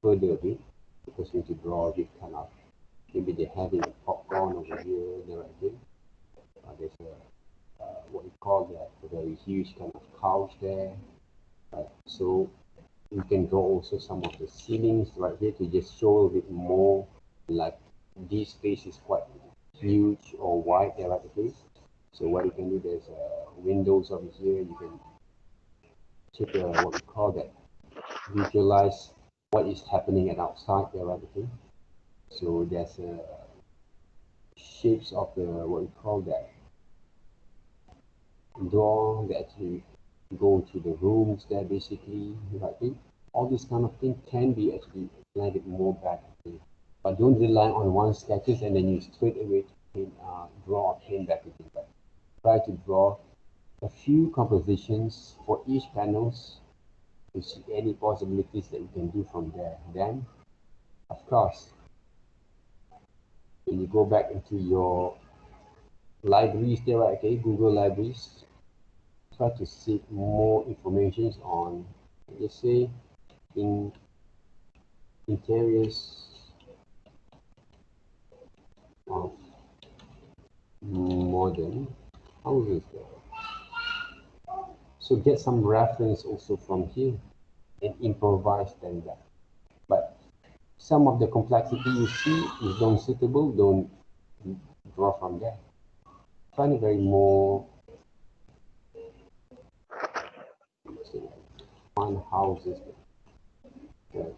further a bit because we need to draw a bit kind of maybe they're having a popcorn drawn over here, there, okay? There's a, what you call that, a very huge kind of couch there, right? So you can draw also some of the ceilings right here to just show a bit more, like this space is quite huge or wide there, right? Okay. So what you can do, there's windows over here. You can check what we call that, visualize what is happening at outside there, right? Okay. So there's shapes of the what we call that door that actually go to the rooms there, basically, right? Okay. All this kind of thing can be actually blended more back, okay? But don't rely on one sketches and then you straight away paint, draw or paint back again. But try to draw a few compositions for each panels to see any possibilities that you can do from there. Then, of course, when you go back into your libraries there, right? Okay, Google libraries, try to seek more information on, let's say, in interiors of modern houses there. So get some reference also from here and improvise then that. But some of the complexity you see is non-suitable, don't draw from there. Find it very more, say, fun houses. Okay.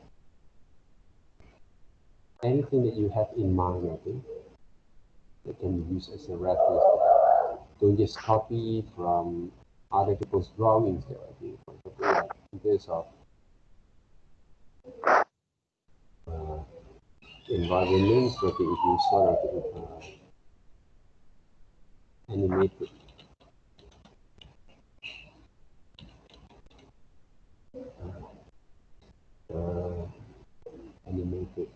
Anything that you have in mind, okay, that can be used as a reference. Don't just copy from other people's drawings there, okay? For example, like in case of environments, okay, if you sort of animated uh, animated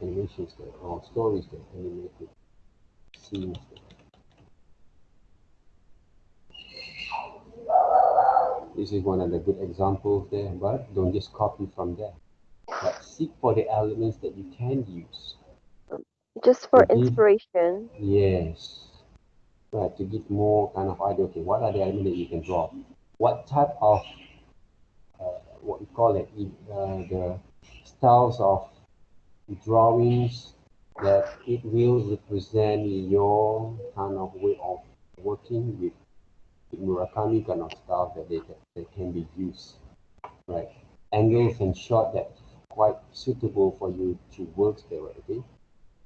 animations there, or stories there, animated scenes there. This is one of the good examples there, but don't just copy from there. But seek for the elements that you can use. Just To for give, inspiration. yes, right, to give more kind of idea, okay, what are the elements that you can draw? What type of, what we call it, the styles of drawings that it will represent your kind of way of working with Murakami kind of style that can be used, right? Angles and shot that quite suitable for you to work there, okay?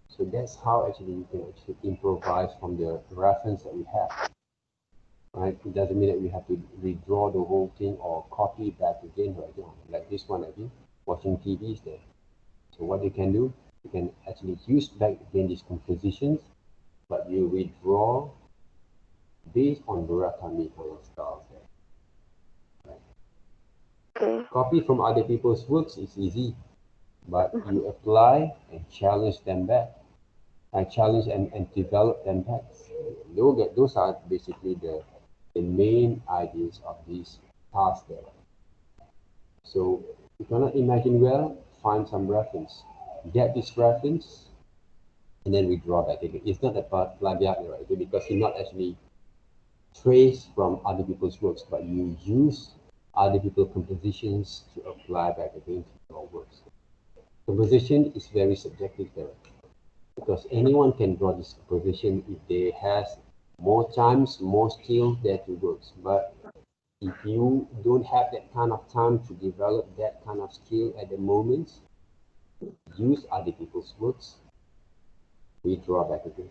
So that's how actually you can actually improvise from the reference that we have, right? It doesn't mean that we have to redraw the whole thing or copy it back again, right? Like this one again, watching TVs there. So what you can do, you can actually use back again these compositions, but you redraw based on Murakami kind of styles there. Right? Okay. Copy from other people's works is easy, but you apply and challenge them back. I challenge and develop them back. Those are basically the main ideas of these tasks there. So if you cannot imagine well, find some reference. Get this reference, and then we draw back again. It's not about plagiat, right? Because you not actually trace from other people's works, but you use other people's compositions to apply back again to your works. Composition is very subjective there, because anyone can draw this composition if they has more times, more skill there to works. But if you don't have that kind of time to develop that kind of skill at the moment, use other people's works, we draw back again.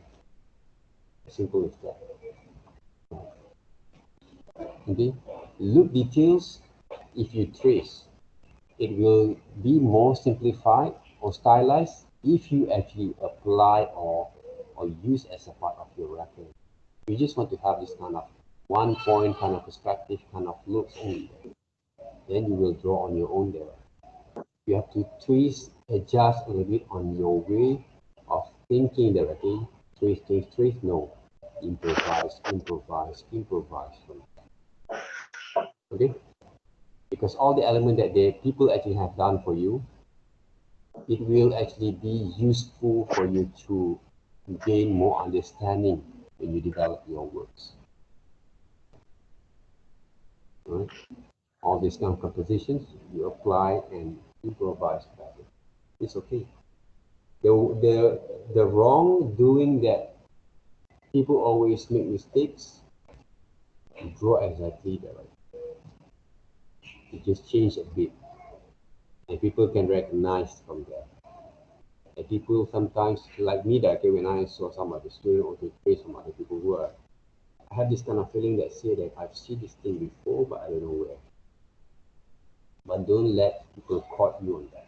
Simple as that. Okay? Look details, if you trace, it will be more simplified or stylized if you actually apply or use as a part of your reference. You just want to have this kind of one point kind of perspective kind of looks only. Then you will draw on your own there. You have to twist, adjust a little bit on your way of thinking there, okay? Twist, no. Improvise, improvise, improvise. Okay? Because all the element that the people actually have done for you, it will actually be useful for you to gain more understanding when you develop your works. Right? All these kind of compositions you apply and improvise better. It's okay. The wrongdoing that people always make mistakes, you draw exactly the right. You just change a bit, and people can recognize from there. And people sometimes like me that okay, when I saw some other student or to trace some other people work, I have this kind of feeling that say that I've seen this thing before, but I don't know where. But don't let people caught you on that.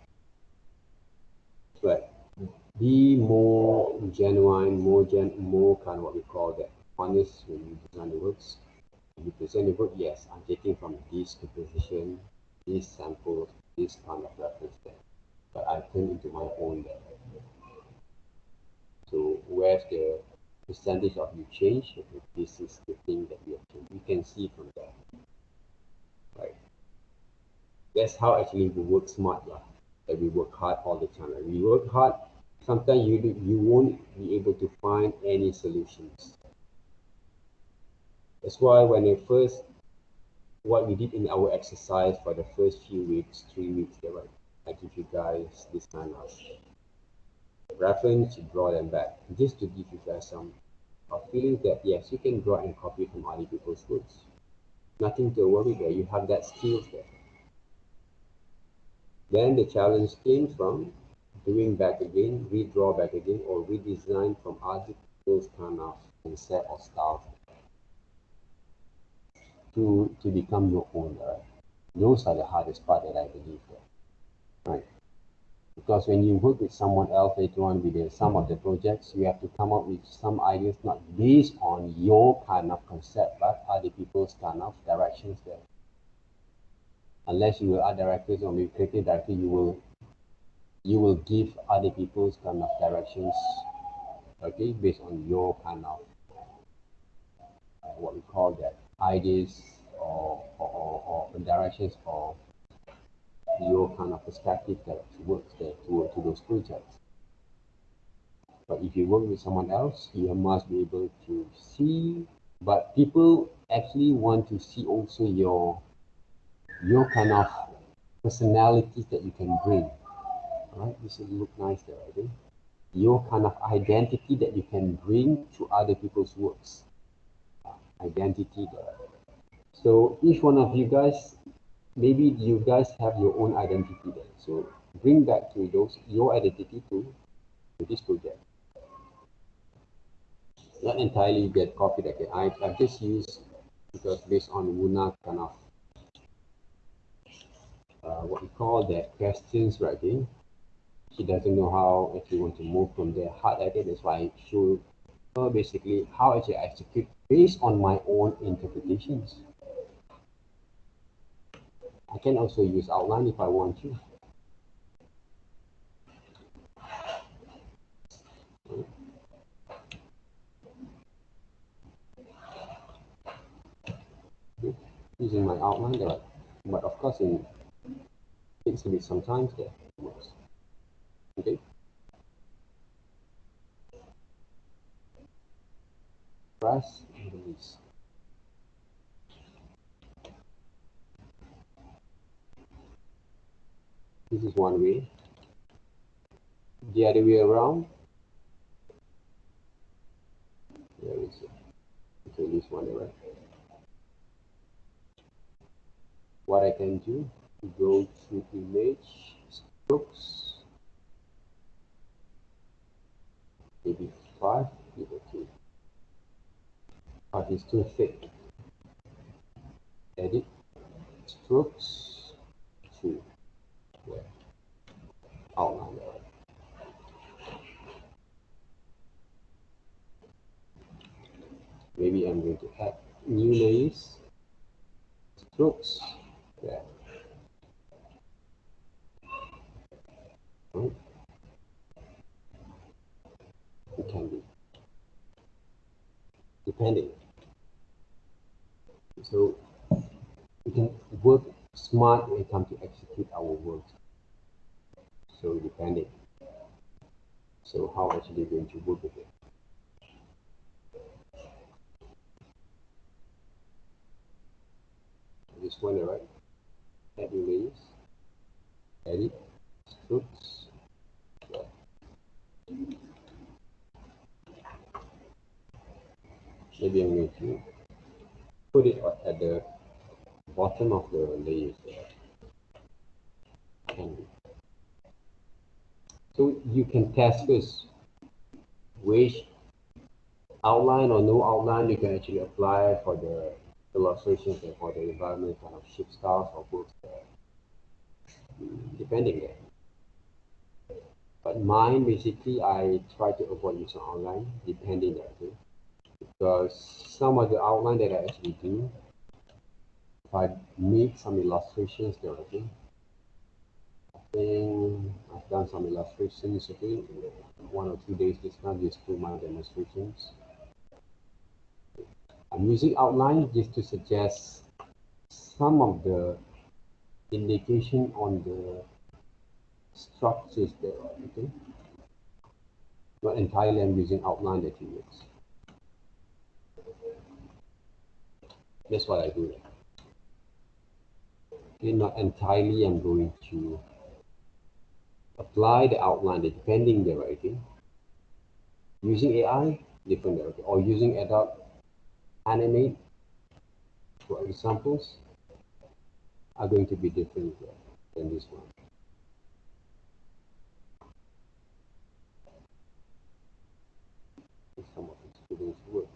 But be more genuine, more kind of what we call that honest when you design the works. When you present the work, yes, I'm taking from this composition, these samples, this kind of reference there. But I turn into my own there. So where's the percentage of you change? Okay, this is the thing that we have changed. You can see from there. Right? That's how actually we work smart, lah. That we work hard all the time. Right? We work hard. Sometimes you won't be able to find any solutions. That's why when what we did in our exercise for the first few weeks, 3 weeks, there, right? I give you guys this kind of reference to draw them back, just to give you guys some feeling that yes, you can draw and copy from other people's works. Nothing to worry there. You have that skills there. Then the challenge came from doing back again, redraw back again, or redesign from other people's kind of concept or style to become your own. Right? Those are the hardest part that I believe there. Right? Because when you work with someone else later on with some of the projects, you have to come up with some ideas not based on your kind of concept, but other people's kind of directions there. Unless you are art directors or maybe creative director, you will give other people's kind of directions, okay, based on your kind of what we call that ideas or directions or your kind of perspective that works there to those projects. But if you work with someone else, you must be able to see. But people actually want to see also your kind of personalities that you can bring. Right? This will look nice there, I think. Your kind of identity that you can bring to other people's works. Identity there. So each one of you guys, maybe you guys have your own identity there. So bring back to those your identity to this project. Not entirely get copied again. I've just used because based on Wuna kind of what we call that questions writing. She doesn't know how if you want to move from there hard like it. That's why I show her basically how actually I execute based on my own interpretations. I can also use outline if I want to. Using my outline there, but of course it takes a bit sometimes there. Okay. Press and release. This is one way. The other way around. There is it. Okay, this one right. What I can do, go to image, strokes, maybe 5, give it 2. 5 is too thick. Edit, strokes, 2. There. Outline there. Maybe I'm going to add new layers, strokes, there. Right. It can be, depending. So we can work smart when it comes to execute our work. So depending. So how actually going to work with it? this one, right? Add new layers, edit, strokes. Maybe I'm going to put it at the bottom of the layers there. And so you can test first which outline or no outline you can actually apply for the illustrations and for the environment kind of shape styles or works there, depending there. But mine, basically, I try to avoid using outline, depending there, okay? Because some of the outline that I actually do, if I make some illustrations there, okay? I think I've done some illustrations, okay? 1 or 2 days this time, just 2 month demonstrations. I'm using outline just to suggest some of the indication on the structures there, okay? Not entirely I'm using outline that you use. That's what I do. Okay, not entirely I'm going to apply the outline depending there, okay? Using AI, different there, okay? Or using Adobe Animate, for examples, are going to be different than this one. Some of the students' works.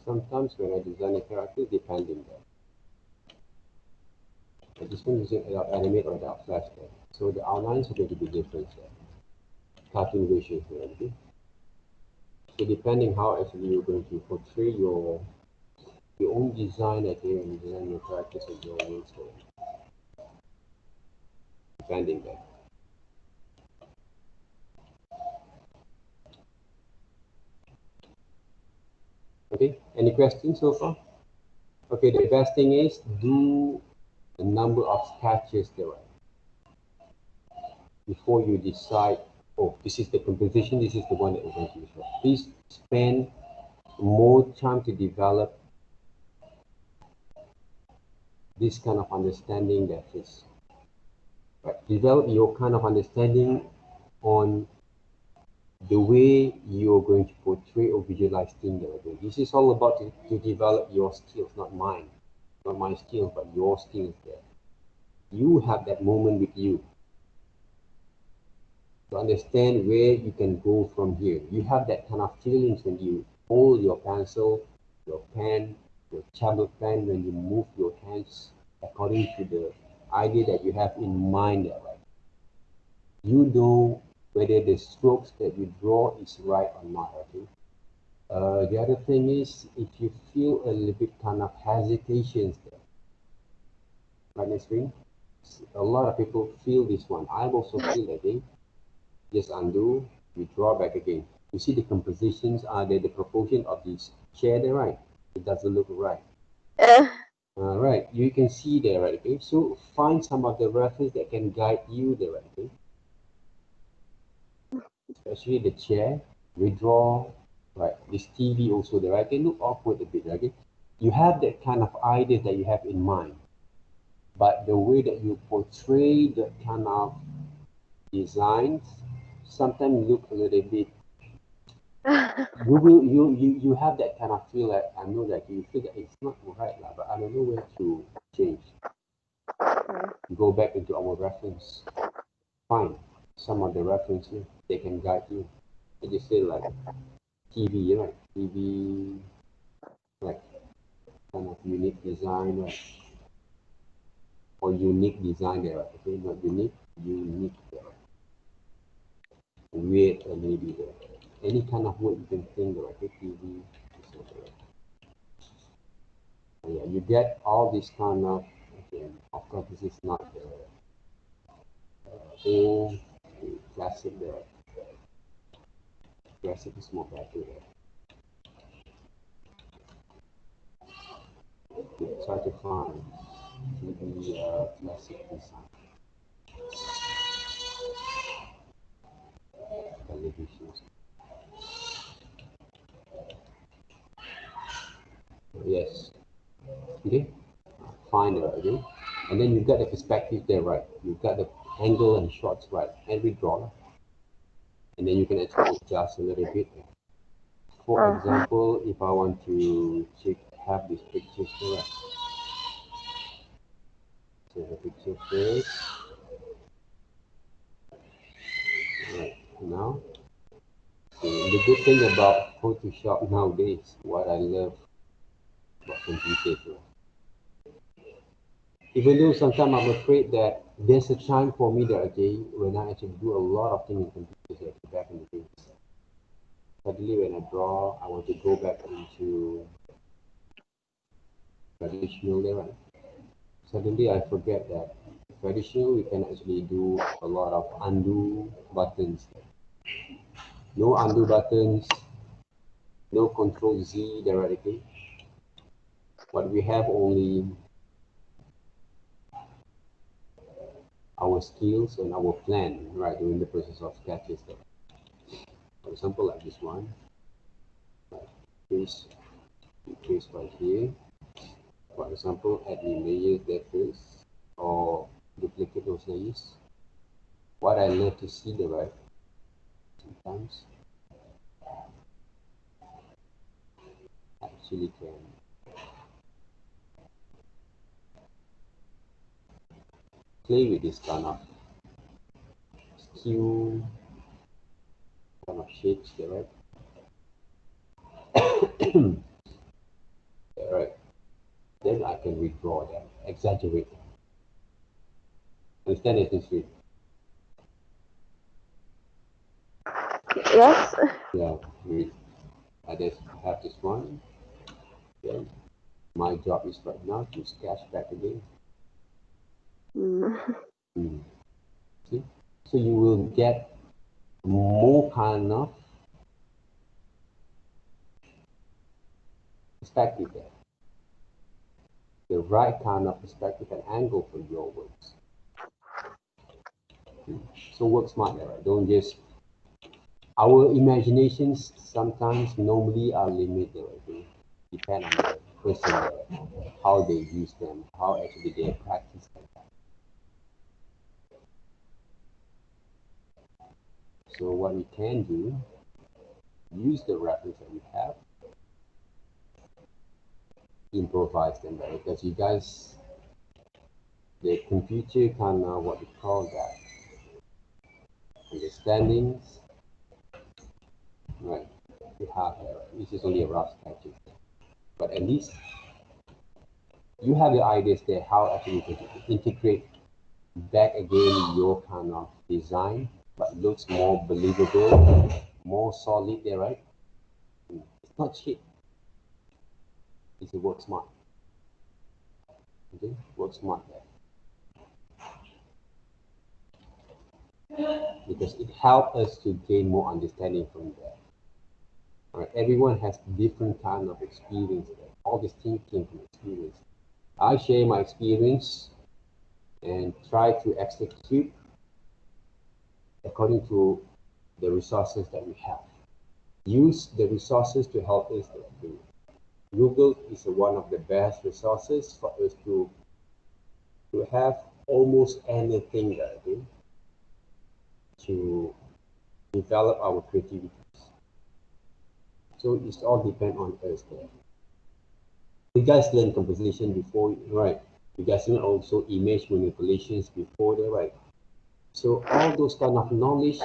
Sometimes when I design a character, depending there. I just want using Adobe Animate or Adobe Flash there. So the outlines are going to be different there. Cartoon versions there, okay? So depending how actually you're going to portray your own design, okay, and design your characters and your works there. Depending there. Okay, any questions so far? Okay, the best thing is do a number of sketches there before you decide, oh, this is the composition, this is the one that we're going to use. Please spend more time to develop this kind of understanding that is, right? Develop your kind of understanding on the way you're going to portray or visualize things that are doing. This is all about to develop your skills, not mine. Not my skills, but your skills there. You have that moment with you to understand where you can go from here. You have that kind of feelings when you hold your pencil, your pen, your tablet pen, when you move your hands according to the idea that you have in mind there, right? You know whether the strokes that you draw is right or not, okay? The other thing is, if you feel a little bit kind of hesitations there, right, next screen, a lot of people feel this one. I also feel that, okay? Just undo, we draw back again. You see the compositions are there, the proportion of this chair there, right? It doesn't look right. All right, you can see there, right? Okay, so find some of the reference that can guide you there, right? Okay, especially the chair, withdraw, right? This TV also there, right? It look awkward a bit, right? Okay, you have that kind of idea that you have in mind, but the way that you portray that kind of designs sometimes look a little bit. You have that kind of feel that I know that you feel that it's not right, but I don't know where to change. Go back into our reference. Find some of the references, they can guide you. I just say like TV, right? TV, like kind of unique design, right? Or unique design there, right? Okay, not unique, unique there. Weird maybe there. Any kind of word you can think of, okay? TV, yeah, you get all this kind of, okay, of course this is not the whole classic there. Classic is more better there. Try to find maybe classic design. Televisions. Yes. Okay. Find it, okay. And then you've got the perspective there, right? You've got the angle and shots right. Every draw. And then you can actually adjust a little bit. For example, if I want to have this picture correct. So the picture first. Right. Now, the good thing about Photoshop nowadays, what I love about computers, even though sometimes I'm afraid that there's a time for me that, okay, when I actually do a lot of things in computers back in the days. Suddenly when I draw, I want to go back into traditional level. Suddenly I forget that traditional, we can actually do a lot of undo buttons. No undo buttons, no control Z directly. What we have only our skills and our plan, right, during the process of sketches. For example, like this one, trace right here. For example, add new layers there first, or duplicate those layers. What I love to see the right sometimes actually can play with this kind of skew, kind of shapes there, right? Right. Then I can redraw them, exaggerate them. Understand it this way? Yes. Yeah, I just have this one. Then my job is right now to sketch back again. See? So you will get more kind of perspective there. The right kind of perspective and angle for your works. So work smart there, right? Don't just our imaginations sometimes normally are limited. Right? Depend on the person there, how they use them, how actually they practice them. So what we can do, use the reference that we have, improvise them better, because you guys, the computer kind of what we call that, understandings, right? We have this is only a rough sketch, but at least you have the ideas there how actually to integrate back again your kind of design, but looks more believable, more solid there, right? It's not cheap. It's a work smart. Okay, work smart there. Because it helps us to gain more understanding from there. All right, everyone has different kind of experience there. All these things came from experience. I share my experience and try to execute according to the resources that we have. Use the resources to help us do. Google is one of the best resources for us to have almost anything that I do to develop our creativity. So it's all depend on us there. You guys learn composition before, right? You guys learn also image manipulations before that, right? So all those kind of knowledge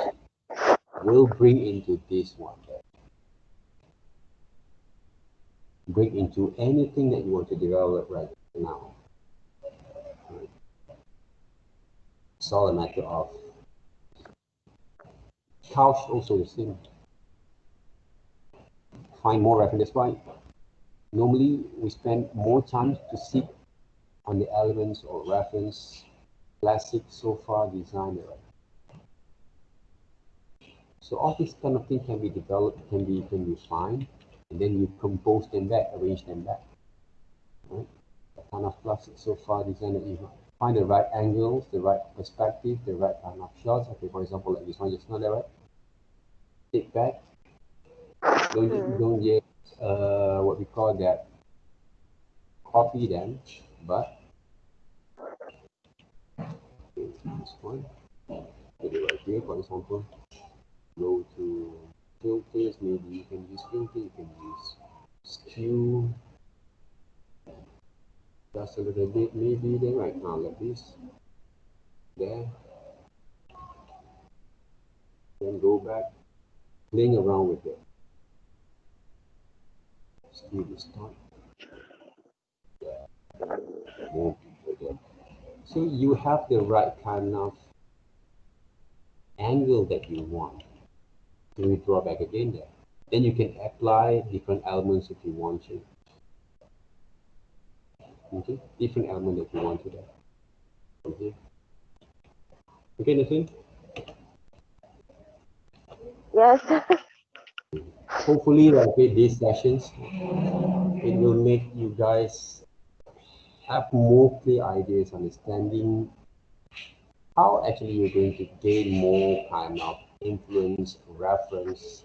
will bring into this one. Bring into anything that you want to develop right now. Right? It's all a matter of couch also the same. Find more reference. That's why normally we spend more time to seek on the elements or reference classic so far designer. So all these kind of things can be developed, can be refined, and then you compose them back, arrange them back. Right? That kind of classic so far design that you find the right angles, the right perspective, the right kind of shots. Okay, for example, like this one just now, there, right? Take back. Don't just what we call that, copy them, but okay, this one, put it right here, for example. Go to filters, maybe you can use filter, you can use skew, just a little bit, maybe there, right now, like this, there, then go back, playing around with it. Skew this top, move with it. So you have the right kind of angle that you want to draw back again there. Then you can apply different elements if you want to. Okay, different element that you want to there. Okay. Okay, Nathan. Yes. Hopefully, like with these sessions, it will make you guys have more clear ideas, understanding how actually you're going to gain more kind of influence, reference,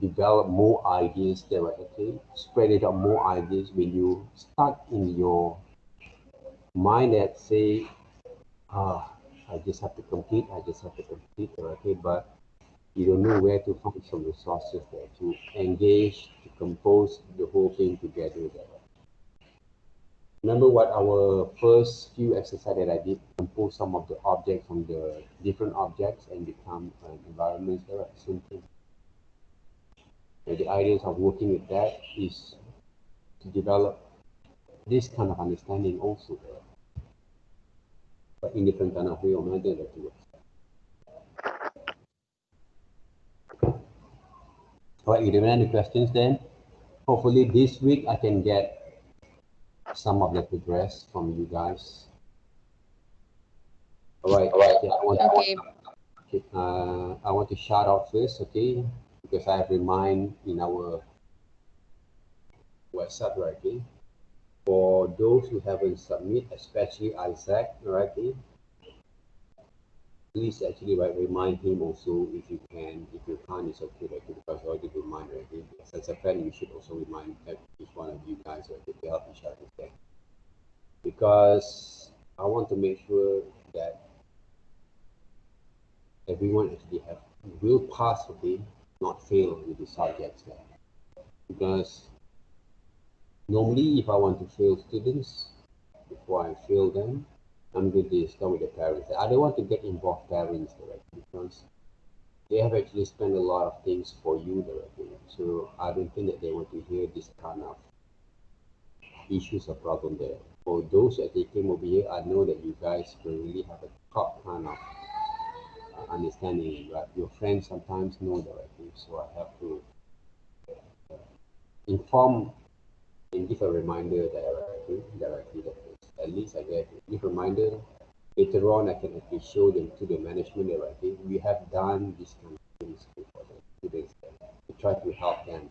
develop more ideas theoretically, spread it out more ideas when you start in your mind that say, ah, I just have to complete, okay, but you don't know where to find some resources there to engage, to compose the whole thing together there. Remember what our first few exercises that I did, compose some of the objects from the different objects and become an environment there, same thing. And the ideas of working with that is to develop this kind of understanding also there, but in different kind of way or method that works. All right, if there are any questions then, hopefully this week I can get some of the progress from you guys. All right, okay, Okay. I want to shout out first, okay, because I have remind in our WhatsApp, right, okay, for those who haven't submit, especially Isaac, right, okay, please actually remind him also if you can. If you can't, it's okay, right, because I already remind, right, okay, as a friend, you should also remind each one of you guys, right, to help each other, okay, because I want to make sure that everyone actually will pass, okay, not fail with the subjects there. Because normally, if I want to fail students, before I fail them, I'm going to start with the parents. I don't want to get involved parents directly because they have actually spent a lot of things for you directly. So I don't think that they want to hear this kind of issues or problem there. For those that they came over here, I know that you guys will really have a top kind of understanding, right? Your friends sometimes know directly, so I have to inform and give a reminder directly that at least I get give a reminder. Later on, I can actually show them to the management directly. We have done this kind of things for the students to try to help them.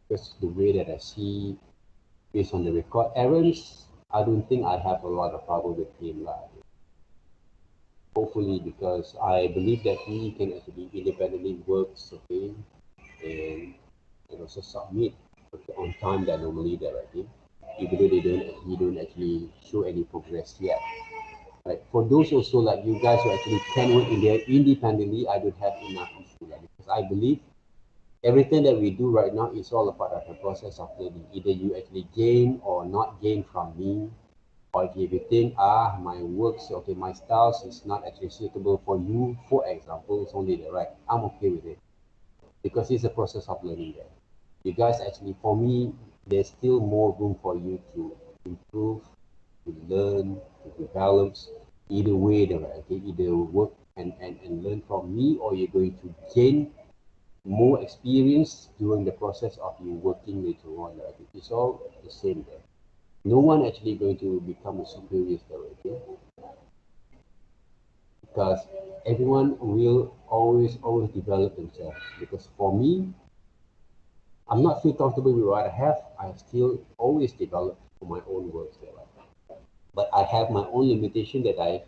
Because the way that I see, based on the record, Aaron's, I don't think I have a lot of problem with him. Hopefully, because I believe that he can actually independently work, okay, and also submit, okay, on time that normally directly, even though he don't actually show any progress yet. Right. For those also like you guys who actually can work in there independently, I don't have enough issue, like, because I believe everything that we do right now is all a part of the process of learning. Either you actually gain or not gain from me, or if you think, my works, okay, my styles is not actually suitable for you, for example, it's only the right, I'm okay with it. Because it's a process of learning there. You guys actually, for me, there's still more room for you to improve, to learn, to develop. Either way, right? Okay, either work and learn from me, or you're going to gain more experience during the process of you working later on. Right? It's all the same there. No one actually going to become a superior there, okay? Because everyone will always develop themselves, because for me, I'm not feel comfortable with what I have. I still always develop for my own works there, right? But I have my own limitation that I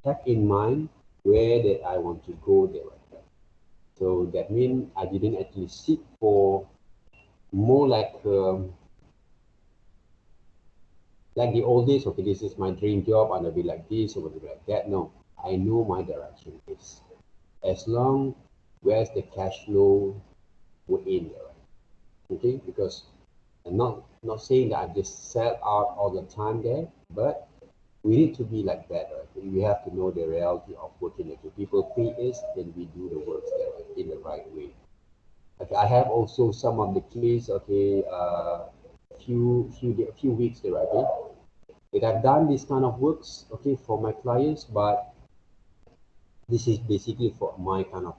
have in mind where that I want to go there, right? So that means I didn't actually seek for more like the old days. Okay, this is my dream job, and I'll be like this or whatever like that. No, I know my direction is as long where's the cash flow we're in there, right? Okay, because I'm not saying that I just sell out all the time there, but we need to be like that, right? We have to know the reality of working. If people pay us, then we do the work there, right, in the right way. Okay, I have also some of the case. Okay, few weeks there, right? Okay, that I've done this kind of works. Okay, for my clients, but this is basically for my kind of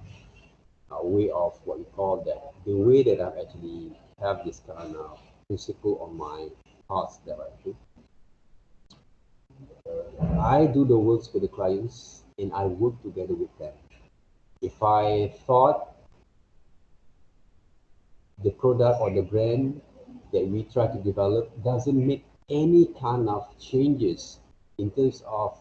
way of what you call that, the way that I actually have this kind of principle on my thoughts that I do. I do the works for the clients and I work together with them. If I thought the product or the brand that we try to develop doesn't make any kind of changes in terms of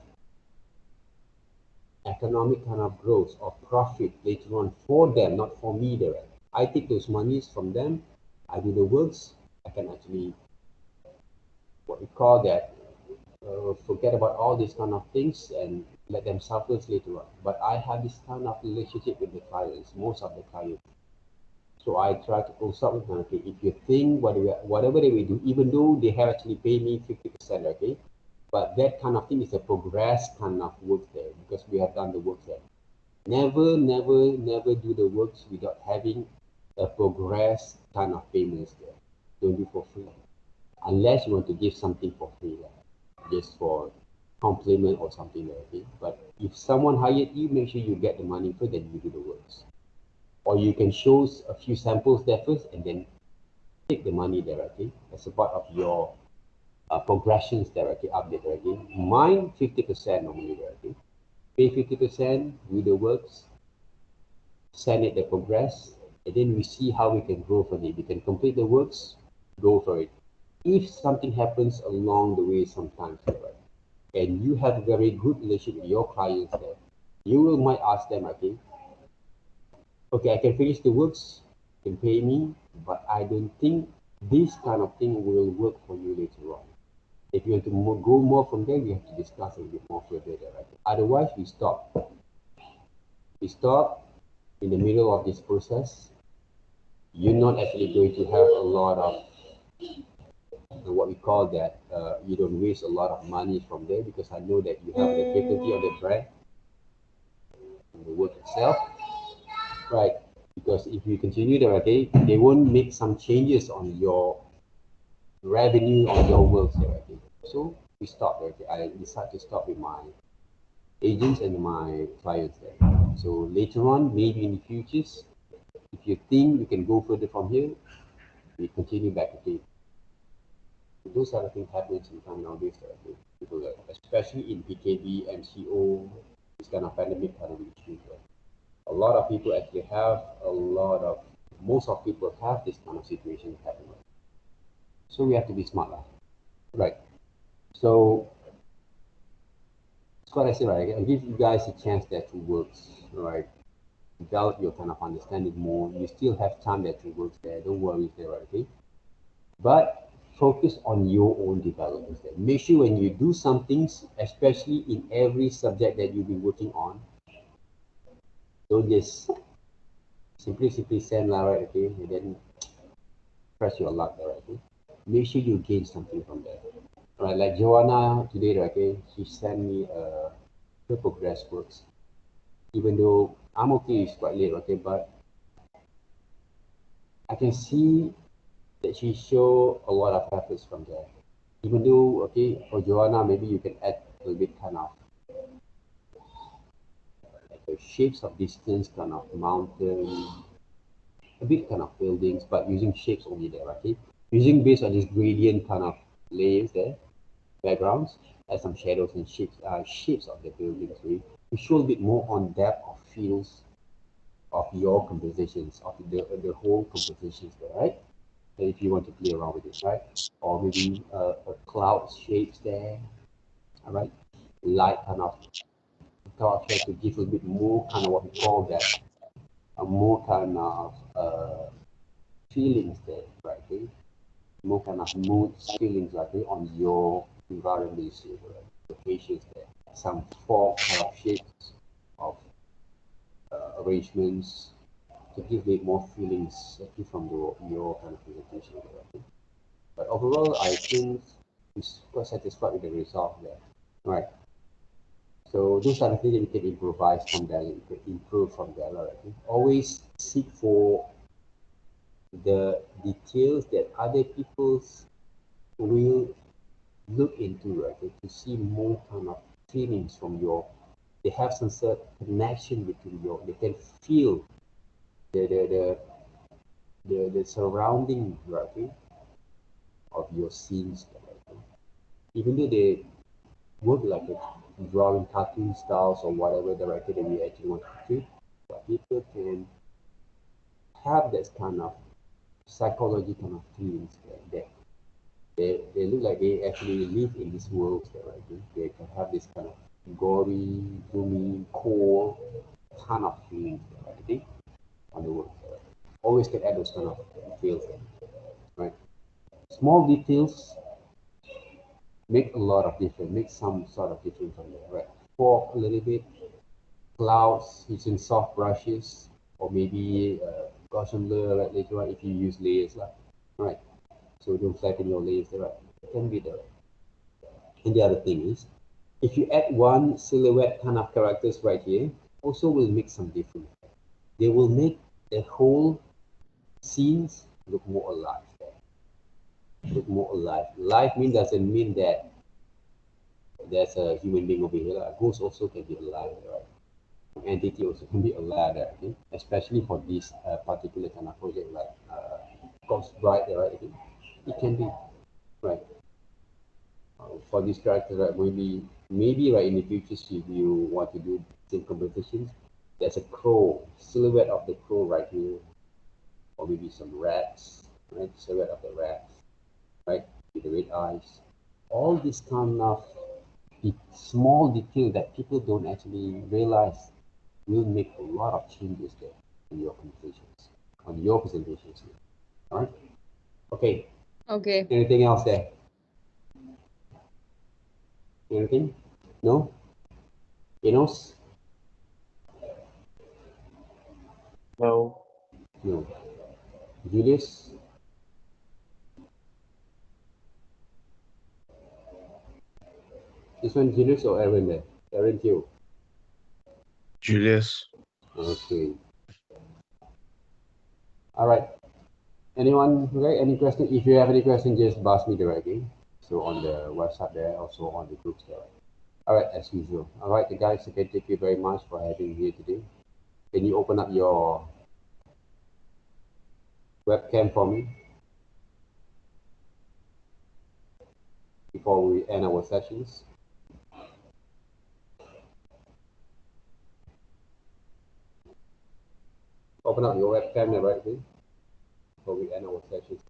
economic kind of growth or profit later on for them, not for me direct. I take those monies from them, I do the works, I can actually what we call that forget about all these kind of things and let them suffer later on. But I have this kind of relationship with the clients, most of the clients. So I try to consult with them. Okay, if you think whatever they will do, even though they have actually paid me 50%, okay, but that kind of thing is a progress kind of work there because we have done the work there. Never do the works without having a progress kind of payments there. Don't do for free unless you want to give something for free, like, just for compliment or something like that. Okay? But if someone hired you, make sure you get the money first, then you do the works. Or you can show a few samples there first and then take the money directly as a part of your progressions directly update directly. Mine 50% normally directly. Pay 50%, do the works, send it the progress, and then we see how we can grow from it. We can complete the works, go for it. If something happens along the way sometimes, right, and you have a very good relationship with your clients there, you will might ask them, okay, I can finish the works, you can pay me, but I don't think this kind of thing will work for you later on. If you want to go more from there, we have to discuss a bit more further there, right? Otherwise, we stop. We stop in the middle of this process. You're not actually going to have a lot of what we call that. You don't waste a lot of money from there because I know that you have the faculty of the brand and the work itself, right? Because if you continue the okay, they won't make some changes on your revenue on your work there, okay? So we stop there. Okay? I decide to stop with my agents and my clients there. So later on, maybe in the futures, if you think you can go further from here, we continue back again. Those are the things happening sometimes nowadays. Okay? People, especially in PKB, MCO, this kind of pandemic kind of issues. Right? A lot of people actually have most of people have this kind of situation happening. So we have to be smart, right? So that's what I say, right? I give you guys a chance that to work, right? Develop your kind of understanding more. You still have time that to work there. Don't worry there, right? Okay? But focus on your own development. Make sure when you do some things, especially in every subject that you've been working on, don't just simply send right, okay, and then press your luck there, okay. Make sure you gain something from there. Right, like Joanna today, okay, she sent me her progress works. Even though I'm okay, it's quite late, okay, but I can see that she show a lot of efforts from there. Even though, okay, for Joanna, maybe you can add a little bit kind of like the shapes of distance, kind of mountain, a bit kind of buildings, but using shapes only there, okay? Using based on this gradient kind of layers there, backgrounds, add some shadows and shapes of the buildings, right? To show a bit more on depth of feels of your compositions, of the whole compositions there, right? So if you want to play around with it, right? Or maybe a cloud shapes there, all right? Light kind of cloud shape to give a bit more kind of what we call that, a more kind of feelings there, right? Okay? More kind of moods, feelings like on your environment, right? Locations there. Some fog kind of shapes of arrangements to give it more feelings actually from your kind of presentation there, right? But overall, I think it's quite satisfied with the result there, right? So those are the things that you can improvise from there, you can improve from there, right? Always seek for the details that other people's will look into, right? To see more kind of feelings from your, they have some sort of connection between your, they can feel the the the the surrounding, right, of your scenes, right? Even though they work like a drawing cartoon styles or whatever director that we actually want to do, but people can have that kind of psychology kind of feelings that they look like they actually live in this world, right? They can have this kind of gory, gloomy, cold kind of feelings, I think, on the world. Always can add those kind of details, right? Small details make a lot of difference, make some sort of difference on there, right? For a little bit, clouds using soft brushes, or maybe Gaussian blur, right? Later on, if you use layers, right? So don't flatten your layers, right? It can be there. And the other thing is, if you add one silhouette kind of characters right here, also will make some difference. They will make the whole scenes look more alive. Look more alive. Life mean doesn't mean that there's a human being over here. A ghost also can be alive, right? Entity also can be alive, right? Okay? Especially for this particular kind of project like Ghost Bride, right? Okay? It can be, right? For this character, right? Maybe right in the future, if you want to do some competitions, there's a crow, silhouette of the crow right here, or maybe some rats, right? Silhouette of the rats, right? With the red eyes. All this kind of small detail that people don't actually realize will make a lot of changes there in your compositions, on your presentations. All right. Okay. Okay. Anything else there? Anything? No? Enos? No. No. Julius? This one Julius or Aaron there? Aaron Q. Julius. Okay. All right. Anyone, okay? Any question? If you have any question, just ask me directly. So on the website there, also on the groups there. All right, as usual. All right, guys. Okay, thank you very much for having me here today. Can you open up your webcam for me before we end our sessions? Open up your webcam there, right, please, before we end our sessions.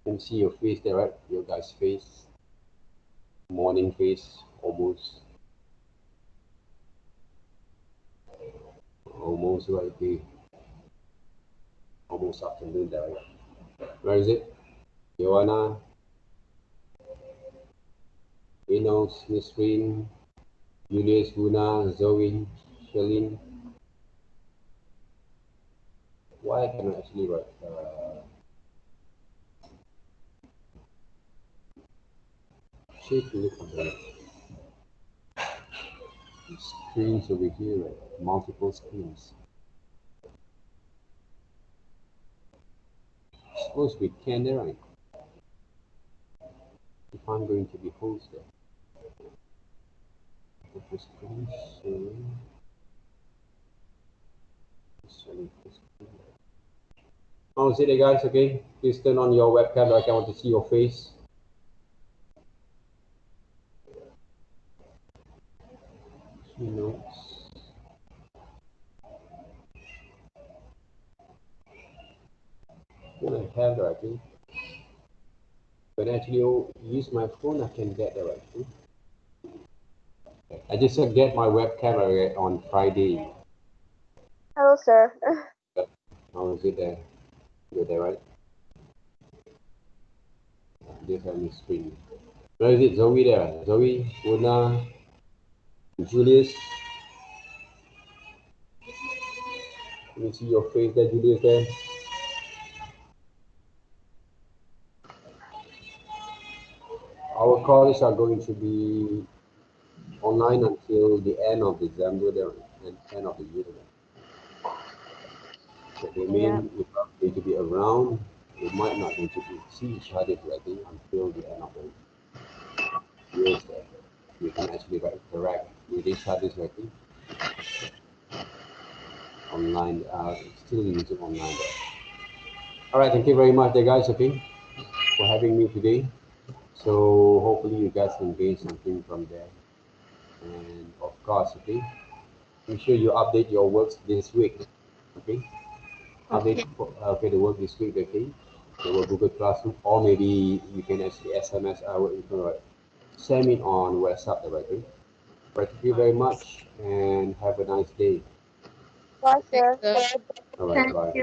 Can see your face there, right? Your guys' face, morning face, almost right there, almost afternoon there, right? Where is it? Joanna, Enos, Nisrin, Julius, Guna, Zoe, Shalin. Why I cannot actually write? Shape to look at the screens over here, right? Multiple screens. Suppose we can, right? If I'm going to be hosted. It is pretty soon. Oh, see there, guys. Okay, please turn on your webcam. Like, I want to see your face. Keynotes. What I have the right thing. When I actually use my phone, I can get the right thing. I just get my webcam on Friday. Hello, sir. How is it there? You're there, right? Just on the screen. Where is it? Zoe there? Zoe, Una, Julius. Let me see your face there, Julius there. Our calls are going to be online until the end of December, there, and end of the year. So they Yeah. mean if I'm going to be around, we might not going to see each other directly until the end of the year. There. We can actually interact with each other directly online, still using online there. All right, thank you very much there, guys, okay, for having me today. So hopefully you guys can gain something from there. And of course, okay, make sure you update your works this week, okay? Update okay, the work this week, okay? Our Google Classroom, or maybe you can actually SMS our send it on WhatsApp, okay? Right, thank you very much and have a nice day. Bye, sir. Thanks, sir. All right, Thank bye. you.